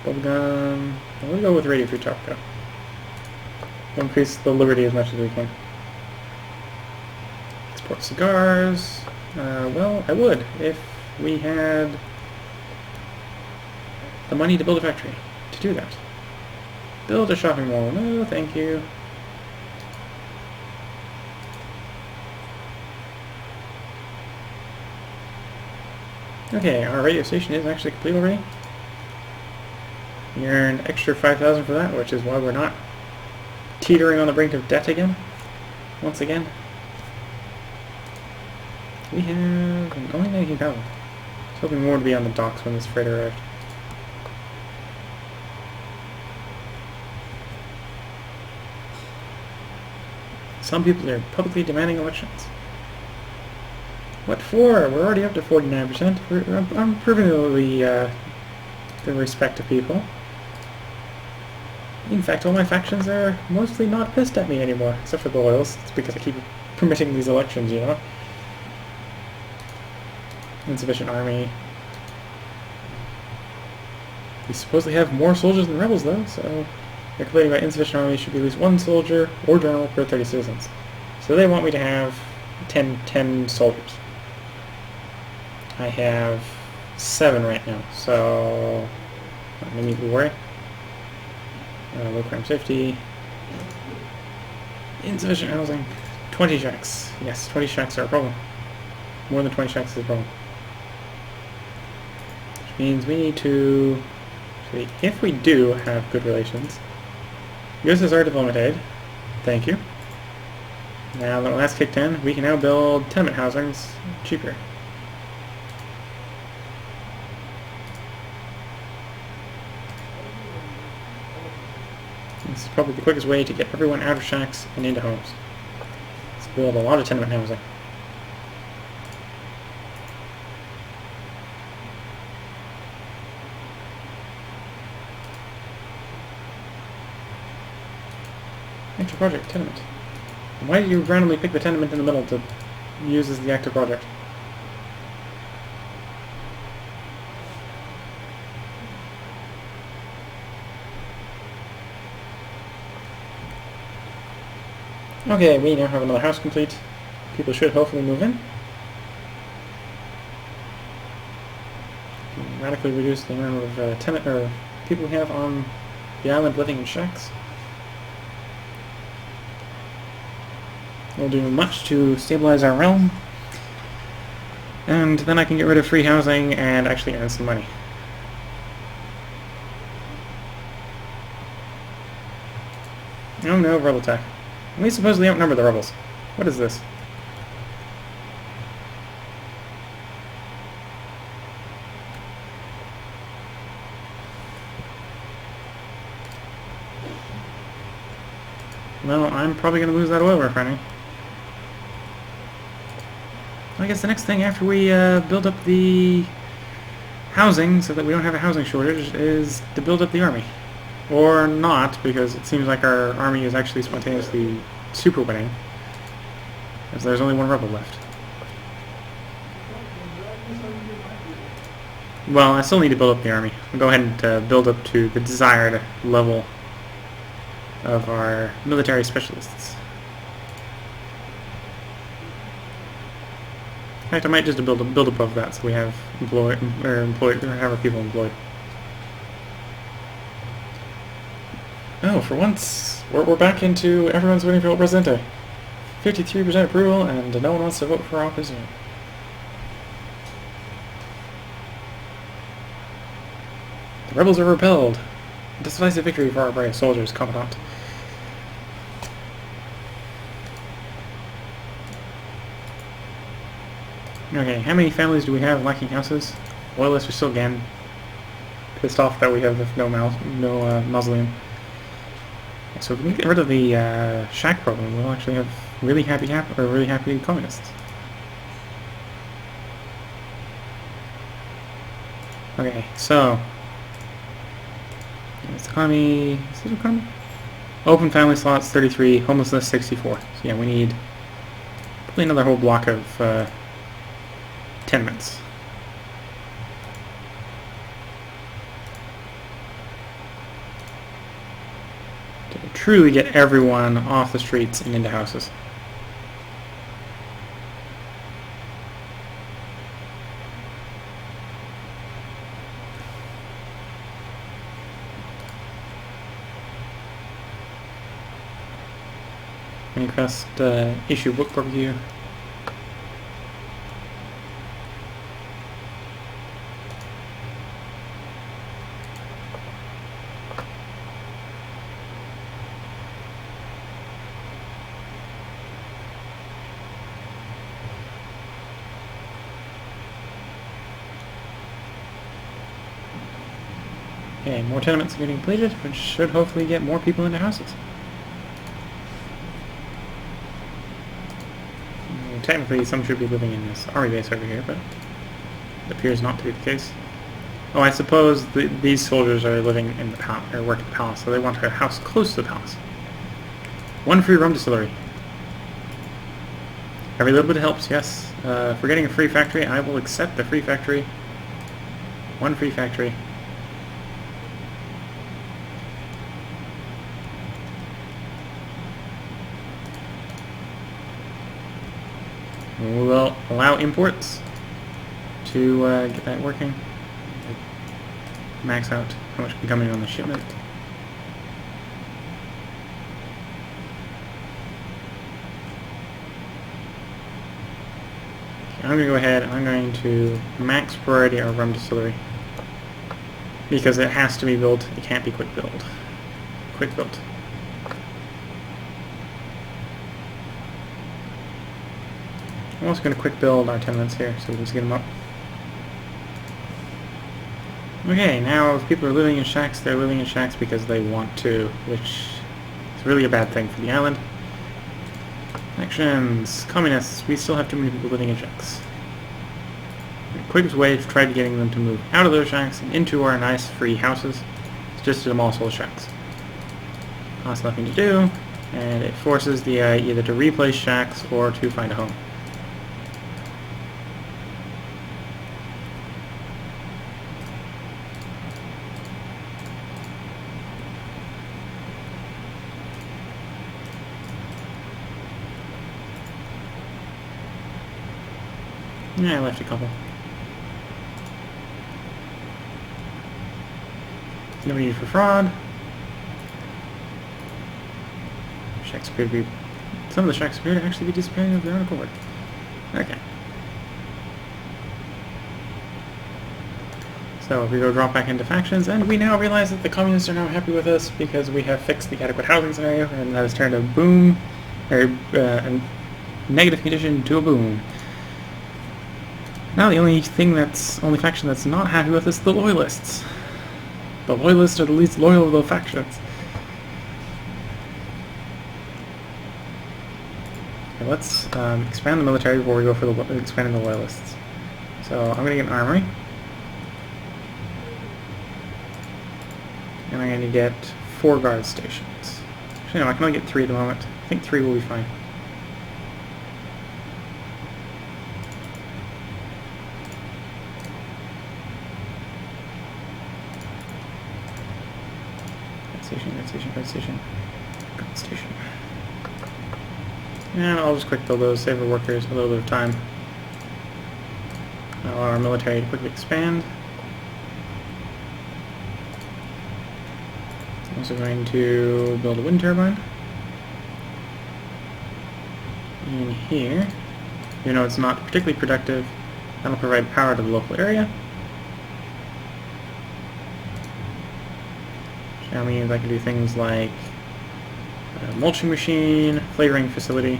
Bubblegum. We'll go with radio for Tropico. We'll increase the liberty as much as we can. Export cigars. Well, I would if we had the money to build a factory to do that. Build a shopping mall. No, thank you. Okay, our radio station is actually complete already. We earned extra 5,000 for that, which is why we're not teetering on the brink of debt again. Once again. We have only 19,000. I was hoping more to be on the docks when this freighter arrived. Some people are publicly demanding elections. What for? We're already up to 49%. I'm proving the respect of people. In fact, all my factions are mostly not pissed at me anymore, except for the loyals. It's because I keep permitting these elections, you know? Insufficient army. We supposedly have more soldiers than rebels, though, so they're complaining about insufficient army. Should be at least 1 soldier or general per 30 citizens. So they want me to have 10 soldiers. I have 7 right now, so no need to worry. Low crime safety. Insufficient housing. 20 shacks. Yes, 20 shacks are a problem. More than 20 shacks is a problem. Which means we need to... If we do have good relations, USSR development aid. Thank you. Now that that's kicked in, we can now build tenement housings cheaper. This is probably the quickest way to get everyone out of shacks and into homes. Let's build a lot of tenement housing. Active project, tenement. Why did you randomly pick the tenement in the middle to use as the active project? Okay, we now have another house complete. People should hopefully move in. Radically reduce the amount of tenant or people we have on the island living in shacks. We'll do much to stabilize our realm, and then I can get rid of free housing and actually earn some money. Oh no, rebel attack. We supposedly outnumber the rebels. What is this? Well, I'm probably going to lose that oil refinery. I guess the next thing after we build up the housing so that we don't have a housing shortage is to build up the army. Or not, because it seems like our army is actually spontaneously super winning, as there's only one rebel left. Well, I still need to build up the army. I'll go ahead and build up to the desired level of our military specialists. In fact, I might just build above that so we have have our people employed. Oh, for once, we're back into everyone's voting for El Presidente. 53% approval, and no one wants to vote for opposition. The rebels are repelled. A decisive victory for our brave soldiers, Commandant. Okay, how many families do we have lacking houses? Loyalists are still again pissed off that we have no mausoleum. So if we can get rid of the shack problem, we'll actually have really happy communists. Okay, so it's economy. Is it economy? Open family slots 33, homelessness 64. So yeah, we need probably another whole block of tenements. To truly get everyone off the streets and into houses. Request issue book review. Okay, more tenements are getting completed, which should hopefully get more people into houses. Technically, some should be living in this army base over here, but it appears not to be the case. Oh, I suppose these soldiers are living in the palace, or work at the palace, so they want a house close to the palace. One free rum distillery. Every little bit helps, yes. If we're getting a free factory, I will accept the free factory. One free factory. We'll allow imports to get that working. Max out how much can come in on the shipment. Okay, I'm going to go ahead, I'm going to max priority our rum distillery. Because it has to be built, it can't be quick built. Quick built. I'm also going to quick build our tenements here so we can just get them up. Okay, now if people are living in shacks, they're living in shacks because they want to, which is really a bad thing for the island. Actions. Communists. We still have too many people living in shacks. The quickest way to try getting them to move out of those shacks and into our nice free houses is just to demolish those shacks. Costs nothing to do, and it forces the either to replace shacks or to find a home. Yeah, I left a couple. No need for fraud. Shacks appear to be... Some of the shacks appear to actually be disappearing of their own accord. Okay. So we go drop back into factions, and we now realize that the communists are now happy with us because we have fixed the adequate housing scenario, and that has turned a boom, or a negative condition to a boom. Now the only faction that's not happy with us is the Loyalists. The Loyalists are the least loyal of the factions. Okay, let's expand the military before we go for expanding the Loyalists. So I'm going to get an armory. And I'm going to get 4 guard stations. Actually no, I can only get 3 at the moment. I think 3 will be fine. Guard station. And I'll just quick build those, save our workers a little bit of time. Allow our military to quickly expand. I'm also going to build a wind turbine. In here, even though it's not particularly productive, that'll provide power to the local area. That means I can do things like a mulching machine, flavoring facility,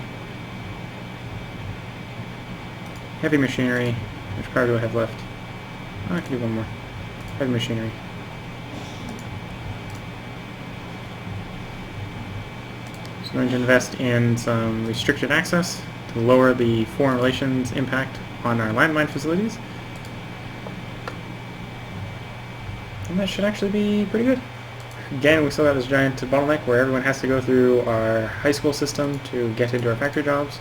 heavy machinery. Which power do I have left? Oh, I can do one more. Heavy machinery. So I'm going to invest in some restricted access to lower the foreign relations impact on our landmine facilities. And that should actually be pretty good. Again, we still got this giant bottleneck where everyone has to go through our high school system to get into our factory jobs.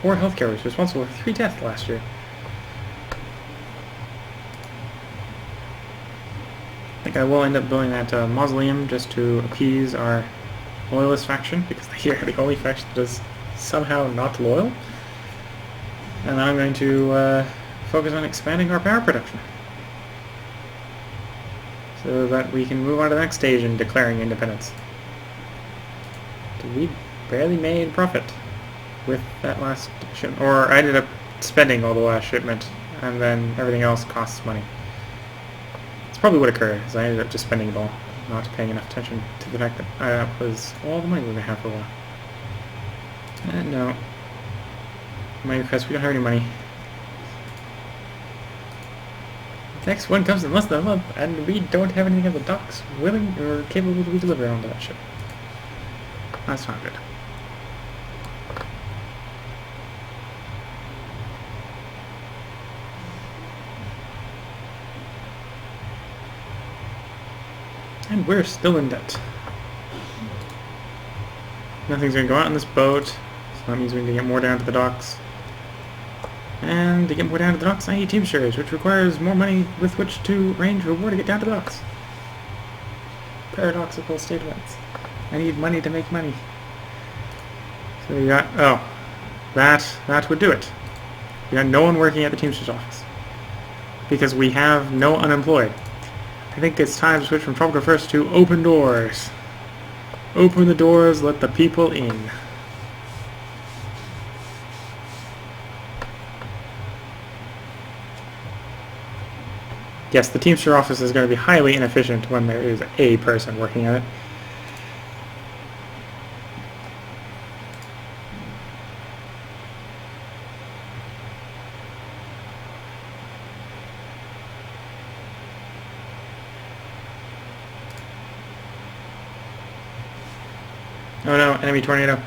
Poor healthcare was responsible for 3 deaths last year. I think I will end up building that mausoleum just to appease our loyalist faction, because they are the only faction that is somehow not loyal. And I'm going to focus on expanding our power production so that we can move on to the next stage in declaring independence. We barely made profit with that last shipment, or I ended up spending all the last shipment and then everything else costs money. It's probably what occurred, is I ended up just spending it all, not paying enough attention to the fact that that was all the money we were going to have for a while. And no, my request, we don't have any money. Next one comes in less than a month, and we don't have anything at the docks willing or capable to be delivered onto that ship. That's not good. And we're still in debt. Nothing's going to go out on this boat, so that means we need to get more down to the docks. And to get more down to the docks, I need Teamsters, which requires more money with which to arrange reward to get down to the docks. Paradoxical state events. I need money to make money. So we got, oh, that would do it. We got no one working at the Teamsters office, because we have no unemployed. I think it's time to switch from Tropico 1st to open doors. Open the doors, let the people in. Yes, the Teamster office is going to be highly inefficient when there is a person working at it. Oh no, enemy tornado.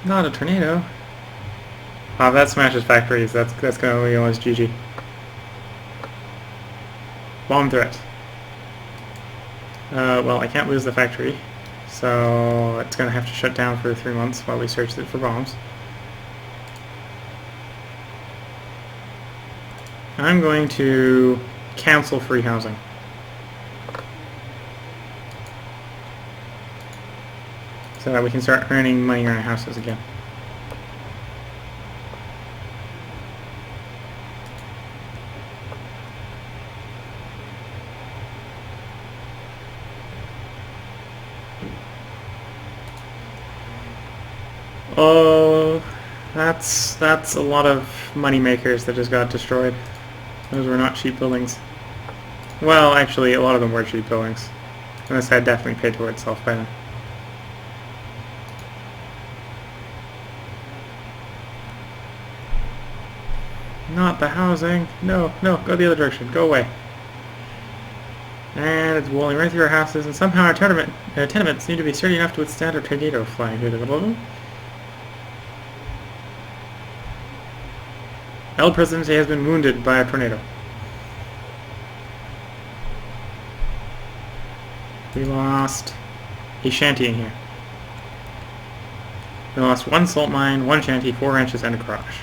Not a tornado. Oh, if that smashes factories, that's gonna be almost GG. Bomb threat. Well, I can't lose the factory, so it's gonna have to shut down for 3 months while we search it for bombs. I'm going to cancel free housing. So that we can start earning money on our houses again. Oh, that's a lot of money makers that just got destroyed. Those were not cheap buildings. Well, actually, a lot of them were cheap buildings. And this had definitely paid for itself by then. Not the housing. No, no, go the other direction. Go away. And it's rolling right through our houses, and somehow our tenements seem to be sturdy enough to withstand a tornado flying through the middle of them. El Presidente has been wounded by a tornado. We lost a shanty in here. We lost 1 salt mine, 1 shanty, 4 ranches, and a garage.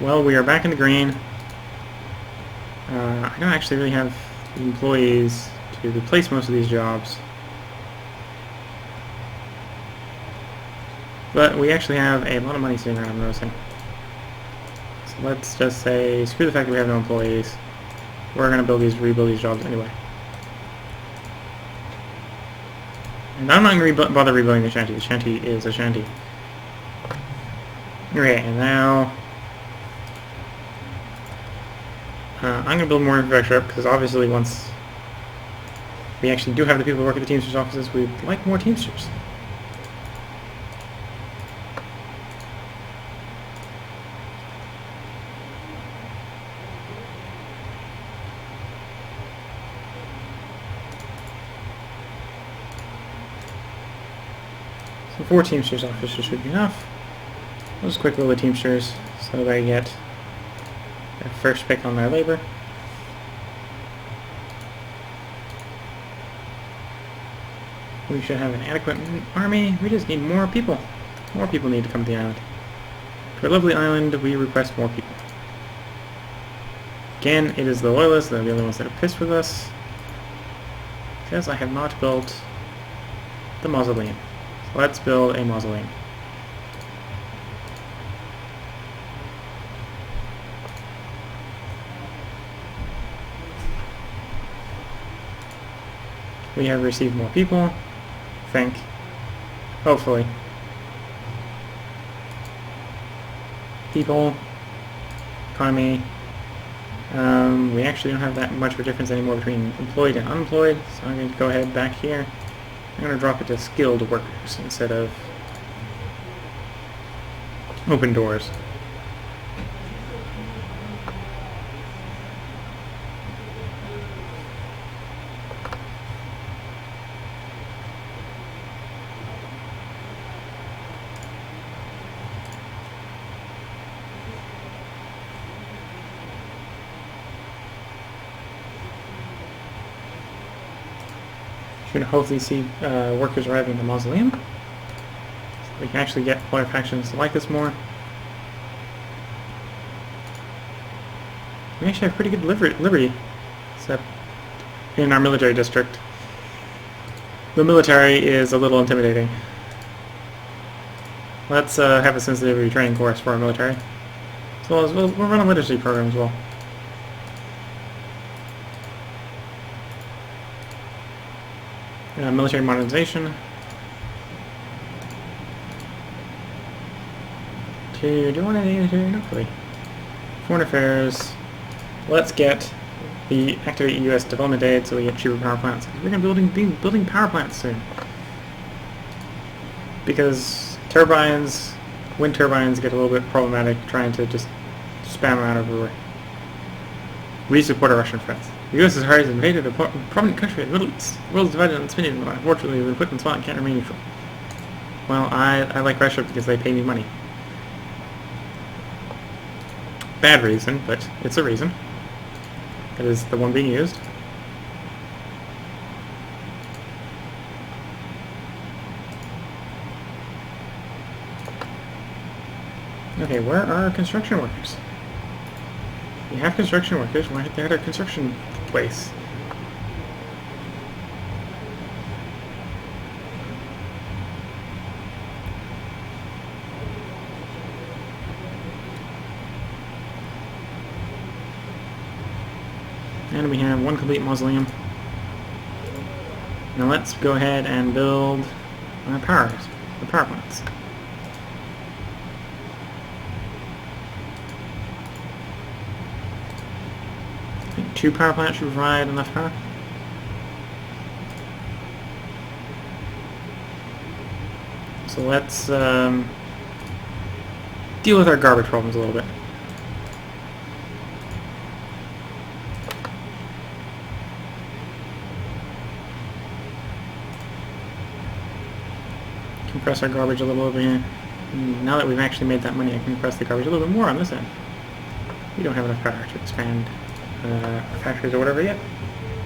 Well, we are back in the green. I don't actually really have employees to replace most of these jobs. But we actually have a lot of money sitting around, I'm noticing. So let's just say, screw the fact that we have no employees. We're going to rebuild these jobs anyway. And I'm not going to bother rebuilding the shanty. The shanty is a shanty. Okay, and now I'm going to build more infrastructure up, because obviously once we actually do have the people who work at the Teamsters offices, we'd like more Teamsters. So 4 Teamsters officers should be enough. We'll just quick roll the Teamsters so they get their first pick on their labor. We should have an adequate army. We just need more people. More people need to come to the island. To our lovely island, we request more people. Again, it is the loyalists that are the only ones that are pissed with us, because I have not built the mausoleum. So let's build a mausoleum. We have received more people, I think. Hopefully. People, economy. We actually don't have that much of a difference anymore between employed and unemployed, so I'm going to go ahead back here. I'm going to drop it to skilled workers instead of open doors. Should hopefully see workers arriving in the mausoleum, so we can actually get player factions to like this more. We actually have pretty good liberty, except in our military district. The military is a little intimidating. Let's have a sensitivity training course for our military, as well as we'll run a literacy program as well. Military modernization. Do you want anything to do? Not really. Foreign affairs. Let's get the activate U.S. development aid so we get cheaper power plants. We're going to be building power plants soon. Because wind turbines get a little bit problematic trying to just spam around everywhere. We support our Russian friends. The U.S. has invaded a prominent country in the Middle East. The world is divided on its opinion, but unfortunately the equipment spot can't remain neutral. Well, I like Russia because they pay me money. Bad reason, but it's a reason. It is the one being used. Okay, where are our construction workers? We have construction workers. Why aren't they at our construction place? And we have one complete mausoleum. Now let's go ahead and build our the power plants. I think 2 power plants should provide enough power. So let's deal with our garbage problems a little bit. Compress our garbage a little over here. Now that we've actually made that money, I can compress the garbage a little bit more on this end. We don't have enough power to expand our factories or whatever yet,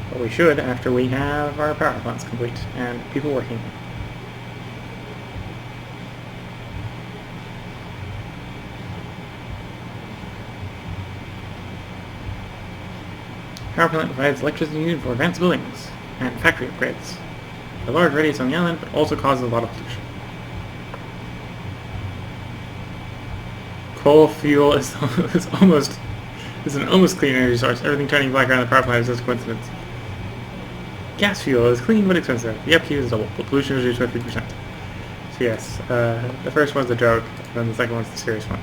but we should after we have our power plants complete and people working. Power plant provides electricity needed for advanced buildings and factory upgrades. A large radius on the island, but also causes a lot of pollution. Coal fuel is an almost clean energy source. Everything turning black around the power plant is just a coincidence. Gas fuel is clean but expensive. The upkeep is double, but pollution is reduced by 3%. So yes, the first one's a joke, and then the second one's the serious one.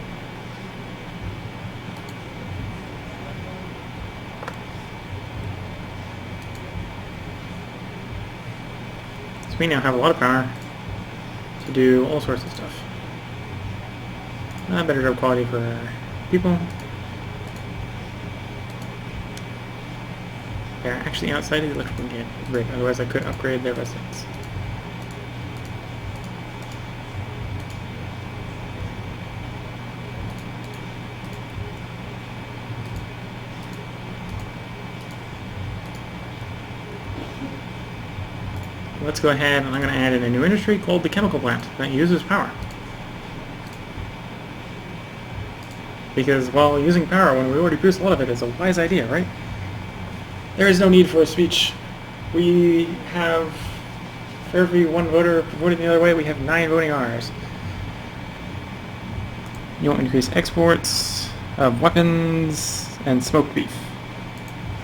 So we now have a lot of power to do all sorts of stuff. Better job quality for our people. They're actually outside of the electrical grid, otherwise I could upgrade their residence. Let's go ahead and I'm going to add in a new industry called the chemical plant that uses power. Because while using power when we already produce a lot of it is a wise idea, right? There is no need for a speech. We have, for every one voter voting the other way, we have 9 voting R's. You want to increase exports of weapons and smoked beef.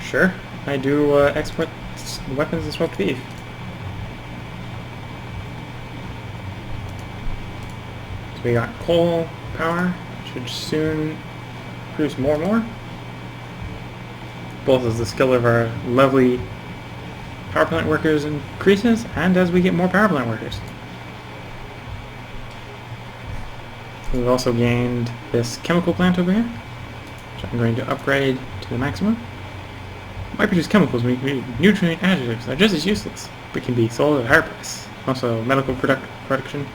Sure, I do export weapons and smoked beef. So we got coal power. Should soon produce more and more. Both as the skill of our lovely power plant workers increases, and as we get more power plant workers. We've also gained this chemical plant over here, which I'm going to upgrade to the maximum. It might produce chemicals, but nutrient additives that are just as useless, but can be sold at a higher price. Also, medical production.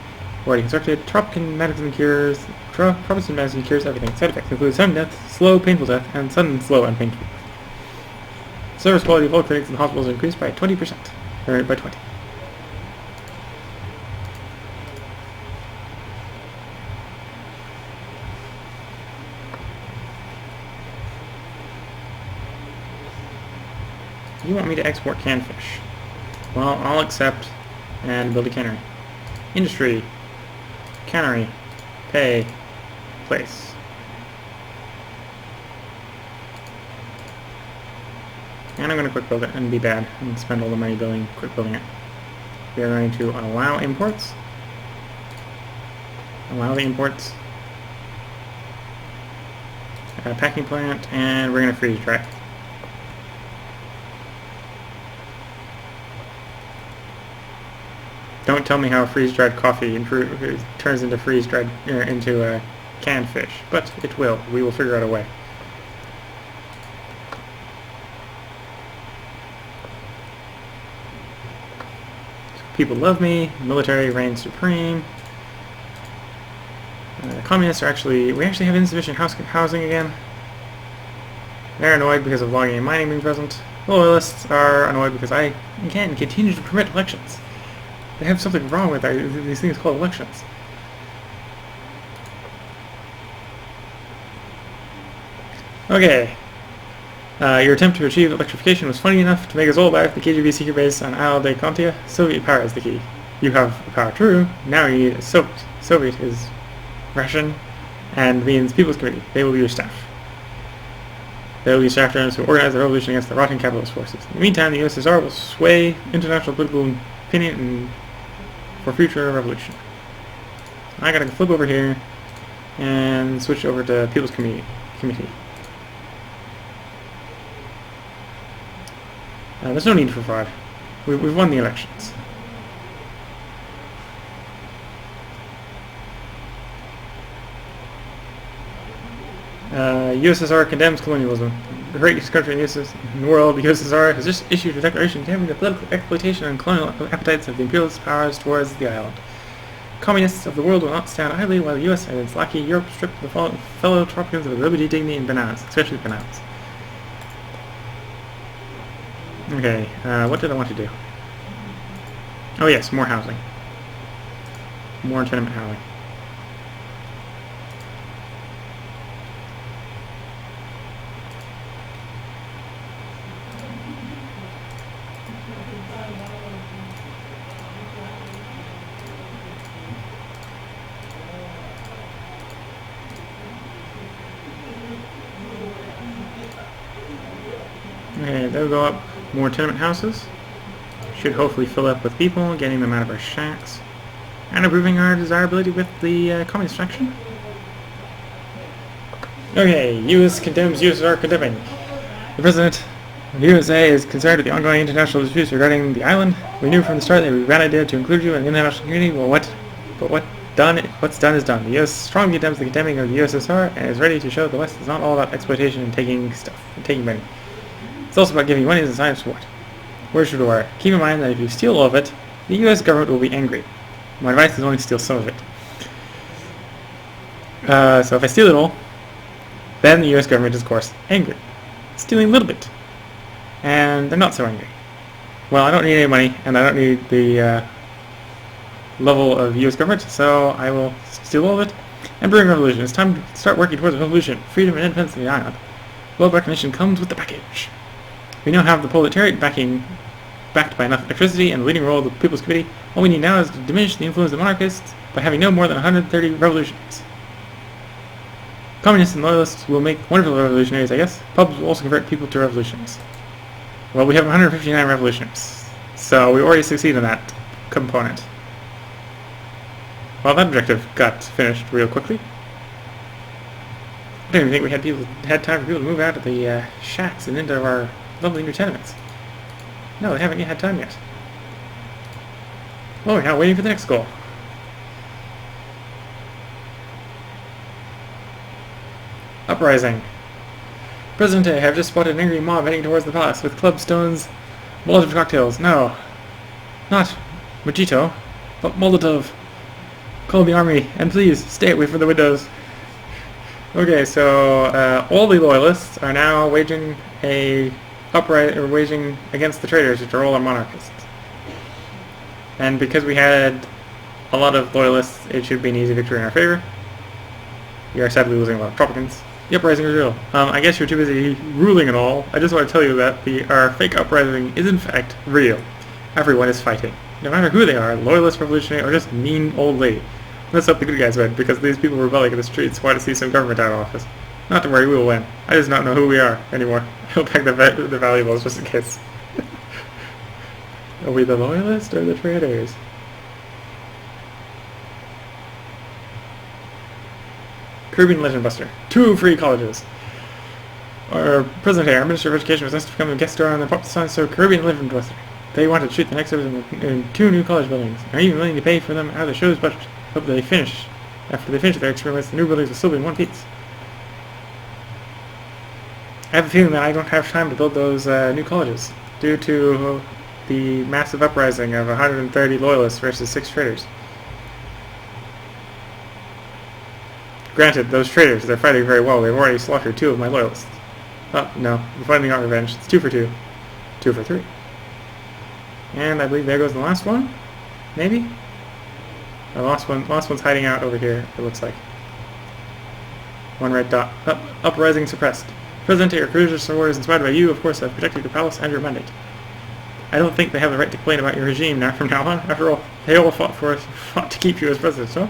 Already constructed. Tropic medicine cures everything. Side effects include sudden death, slow, painful death, and sudden, slow, and painful death. Service quality of all clinics and hospitals increased by 20%. Or by 20. You want me to export canned fish? Well, I'll accept and build a cannery. Industry. Cannery. Pay. Place. And I'm going to quick build it and be bad and spend all the money quick building it. We are going to allow imports. Allow the imports. Packing plant, and we're going to freeze dry. Don't tell me how freeze-dried coffee turns into into canned fish, but it will. We will figure out a way. People love me. Military reigns supreme. Communists are actually... We actually have insufficient housing again. They're annoyed because of logging and mining being present. Loyalists are annoyed because I, again, continue to permit elections. They have something wrong with these things called elections. Okay. Your attempt to achieve electrification was funny enough to make us all back the KGB secret base on Isle de Contia. Soviet power is the key. You have the power, true. Now you need a Soviet. Soviet is Russian and means People's Committee. They will be your staff. They will be staff generals who organize the revolution against the rotting capitalist forces. In the meantime, the USSR will sway international political opinion for future revolution. I gotta flip over here and switch over to People's Committee. There's no need for fraud. We've won the elections. USSR condemns colonialism. The greatest country in the world, the USSR, has just issued a declaration condemning the political exploitation and colonial appetites of the imperialist powers towards the island. Communists of the world will not stand idly while the US and its lackey Europe strip the fellow Tropicans of liberty, dignity, and bananas, especially bananas. Okay, what did I want to do? Oh yes, more housing. More tenement housing. Okay, they'll go up. More tenement houses. Should hopefully fill up with people, getting them out of our shacks. And improving our desirability with the communist faction. Okay, US condemns USSR condemning. The President of the USA is concerned with the ongoing international disputes regarding the island. We knew from the start that it would be a bad idea to include you in the international community, what's done is done. The US strongly condemns the condemning of the USSR and is ready to show the West is not all about exploitation and taking stuff, and taking money. It's also about giving money as a sign of support. Where's your door? Keep in mind that if you steal all of it, the US government will be angry. My advice is only to steal some of it. So if I steal it all, then the US government is of course angry. Stealing a little bit. And they're not so angry. Well, I don't need any money, and I don't need the level of US government, so I will steal all of it and bring a revolution. It's time to start working towards a revolution. Freedom and independence of the island. Global recognition comes with the package. We now have the proletariat backed by enough electricity and the leading role of the People's Committee. All we need now is to diminish the influence of monarchists by having no more than 130 revolutions. Communists and loyalists will make wonderful revolutionaries, I guess. Pubs will also convert people to revolutions. Well, we have 159 revolutionaries, so we already succeeded in that component. Well, that objective got finished real quickly. I didn't even think we had time for people to move out of the shacks and into our lovely new tenements. No, they haven't yet had time yet. Well, we're now waiting for the next goal. Uprising. Presidente, I have just spotted an angry mob heading towards the palace with club stones, Molotov cocktails. No, not Mojito, but Molotov. Call the army, and please stay away from the windows. Okay, so all the loyalists are now waging waging against the traitors, which are all our monarchists. And because we had a lot of loyalists, it should be an easy victory in our favor. We are sadly losing a lot of Tropicans. The uprising is real. I guess you're too busy ruling and all. I just want to tell you that our fake uprising is in fact real. Everyone is fighting. No matter who they are, loyalist, revolutionary, or just mean old lady. Let's hope the good guys win, because these people rebelling in the streets want to see some government out of office. Not to worry, we will win. I just don't know who we are anymore. I'll pack the valuables just in case. Are we the loyalists or the traitors? Caribbean Legend Buster. 2 free colleges. Our President here, our Minister of Education was asked to become a guest star on the pop song, so Caribbean Legend Buster. They wanted to shoot the next episode in 2 new college buildings. Are even willing to pay for them out of the show's budget. Hope they finish. After they finish their experiments, the new buildings will still be in one piece. I have a feeling that I don't have time to build those new colleges due to the massive uprising of 130 loyalists versus 6 traitors. Granted, those traitors, they're fighting very well. They've already slaughtered 2 of my loyalists. Oh, no. We're finally got revenge. It's 2 for 2. 2 for 3. And I believe there goes the last one. Maybe? The last one's hiding out over here, it looks like. 1 red dot. Uprising suppressed. President, your cruisers were inspired by you, of course, have protected your palace and your mandate. I don't think they have the right to complain about your regime now from now on. After all, they all fought to keep you as president, so?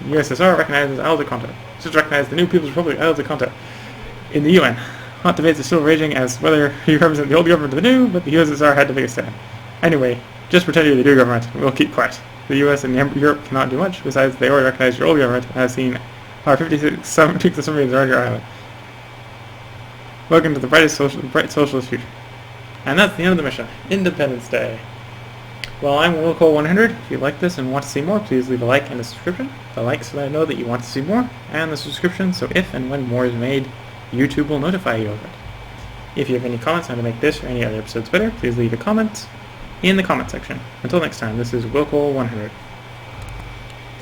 The USSR recognizes Isle de Conta. Should recognize the new People's Republic Isle de Conta in the UN. Hot debates are still raging as whether you represent the old government or the new, but the USSR had to make a stand. Anyway, just pretend you're the new government, and we'll keep quiet. The US and Europe cannot do much, besides they already recognize your old government and have seen our 56 submarines around your island. Welcome to the bright socialist future. And that's the end of the mission. Independence Day. Well, I'm Willcol100. If you like this and want to see more, please leave a like and a subscription. The like so that I know that you want to see more, and the subscription so if and when more is made, YouTube will notify you of it. If you have any comments on how to make this or any other episodes better, please leave a comment in the comment section. Until next time, this is Willcol100.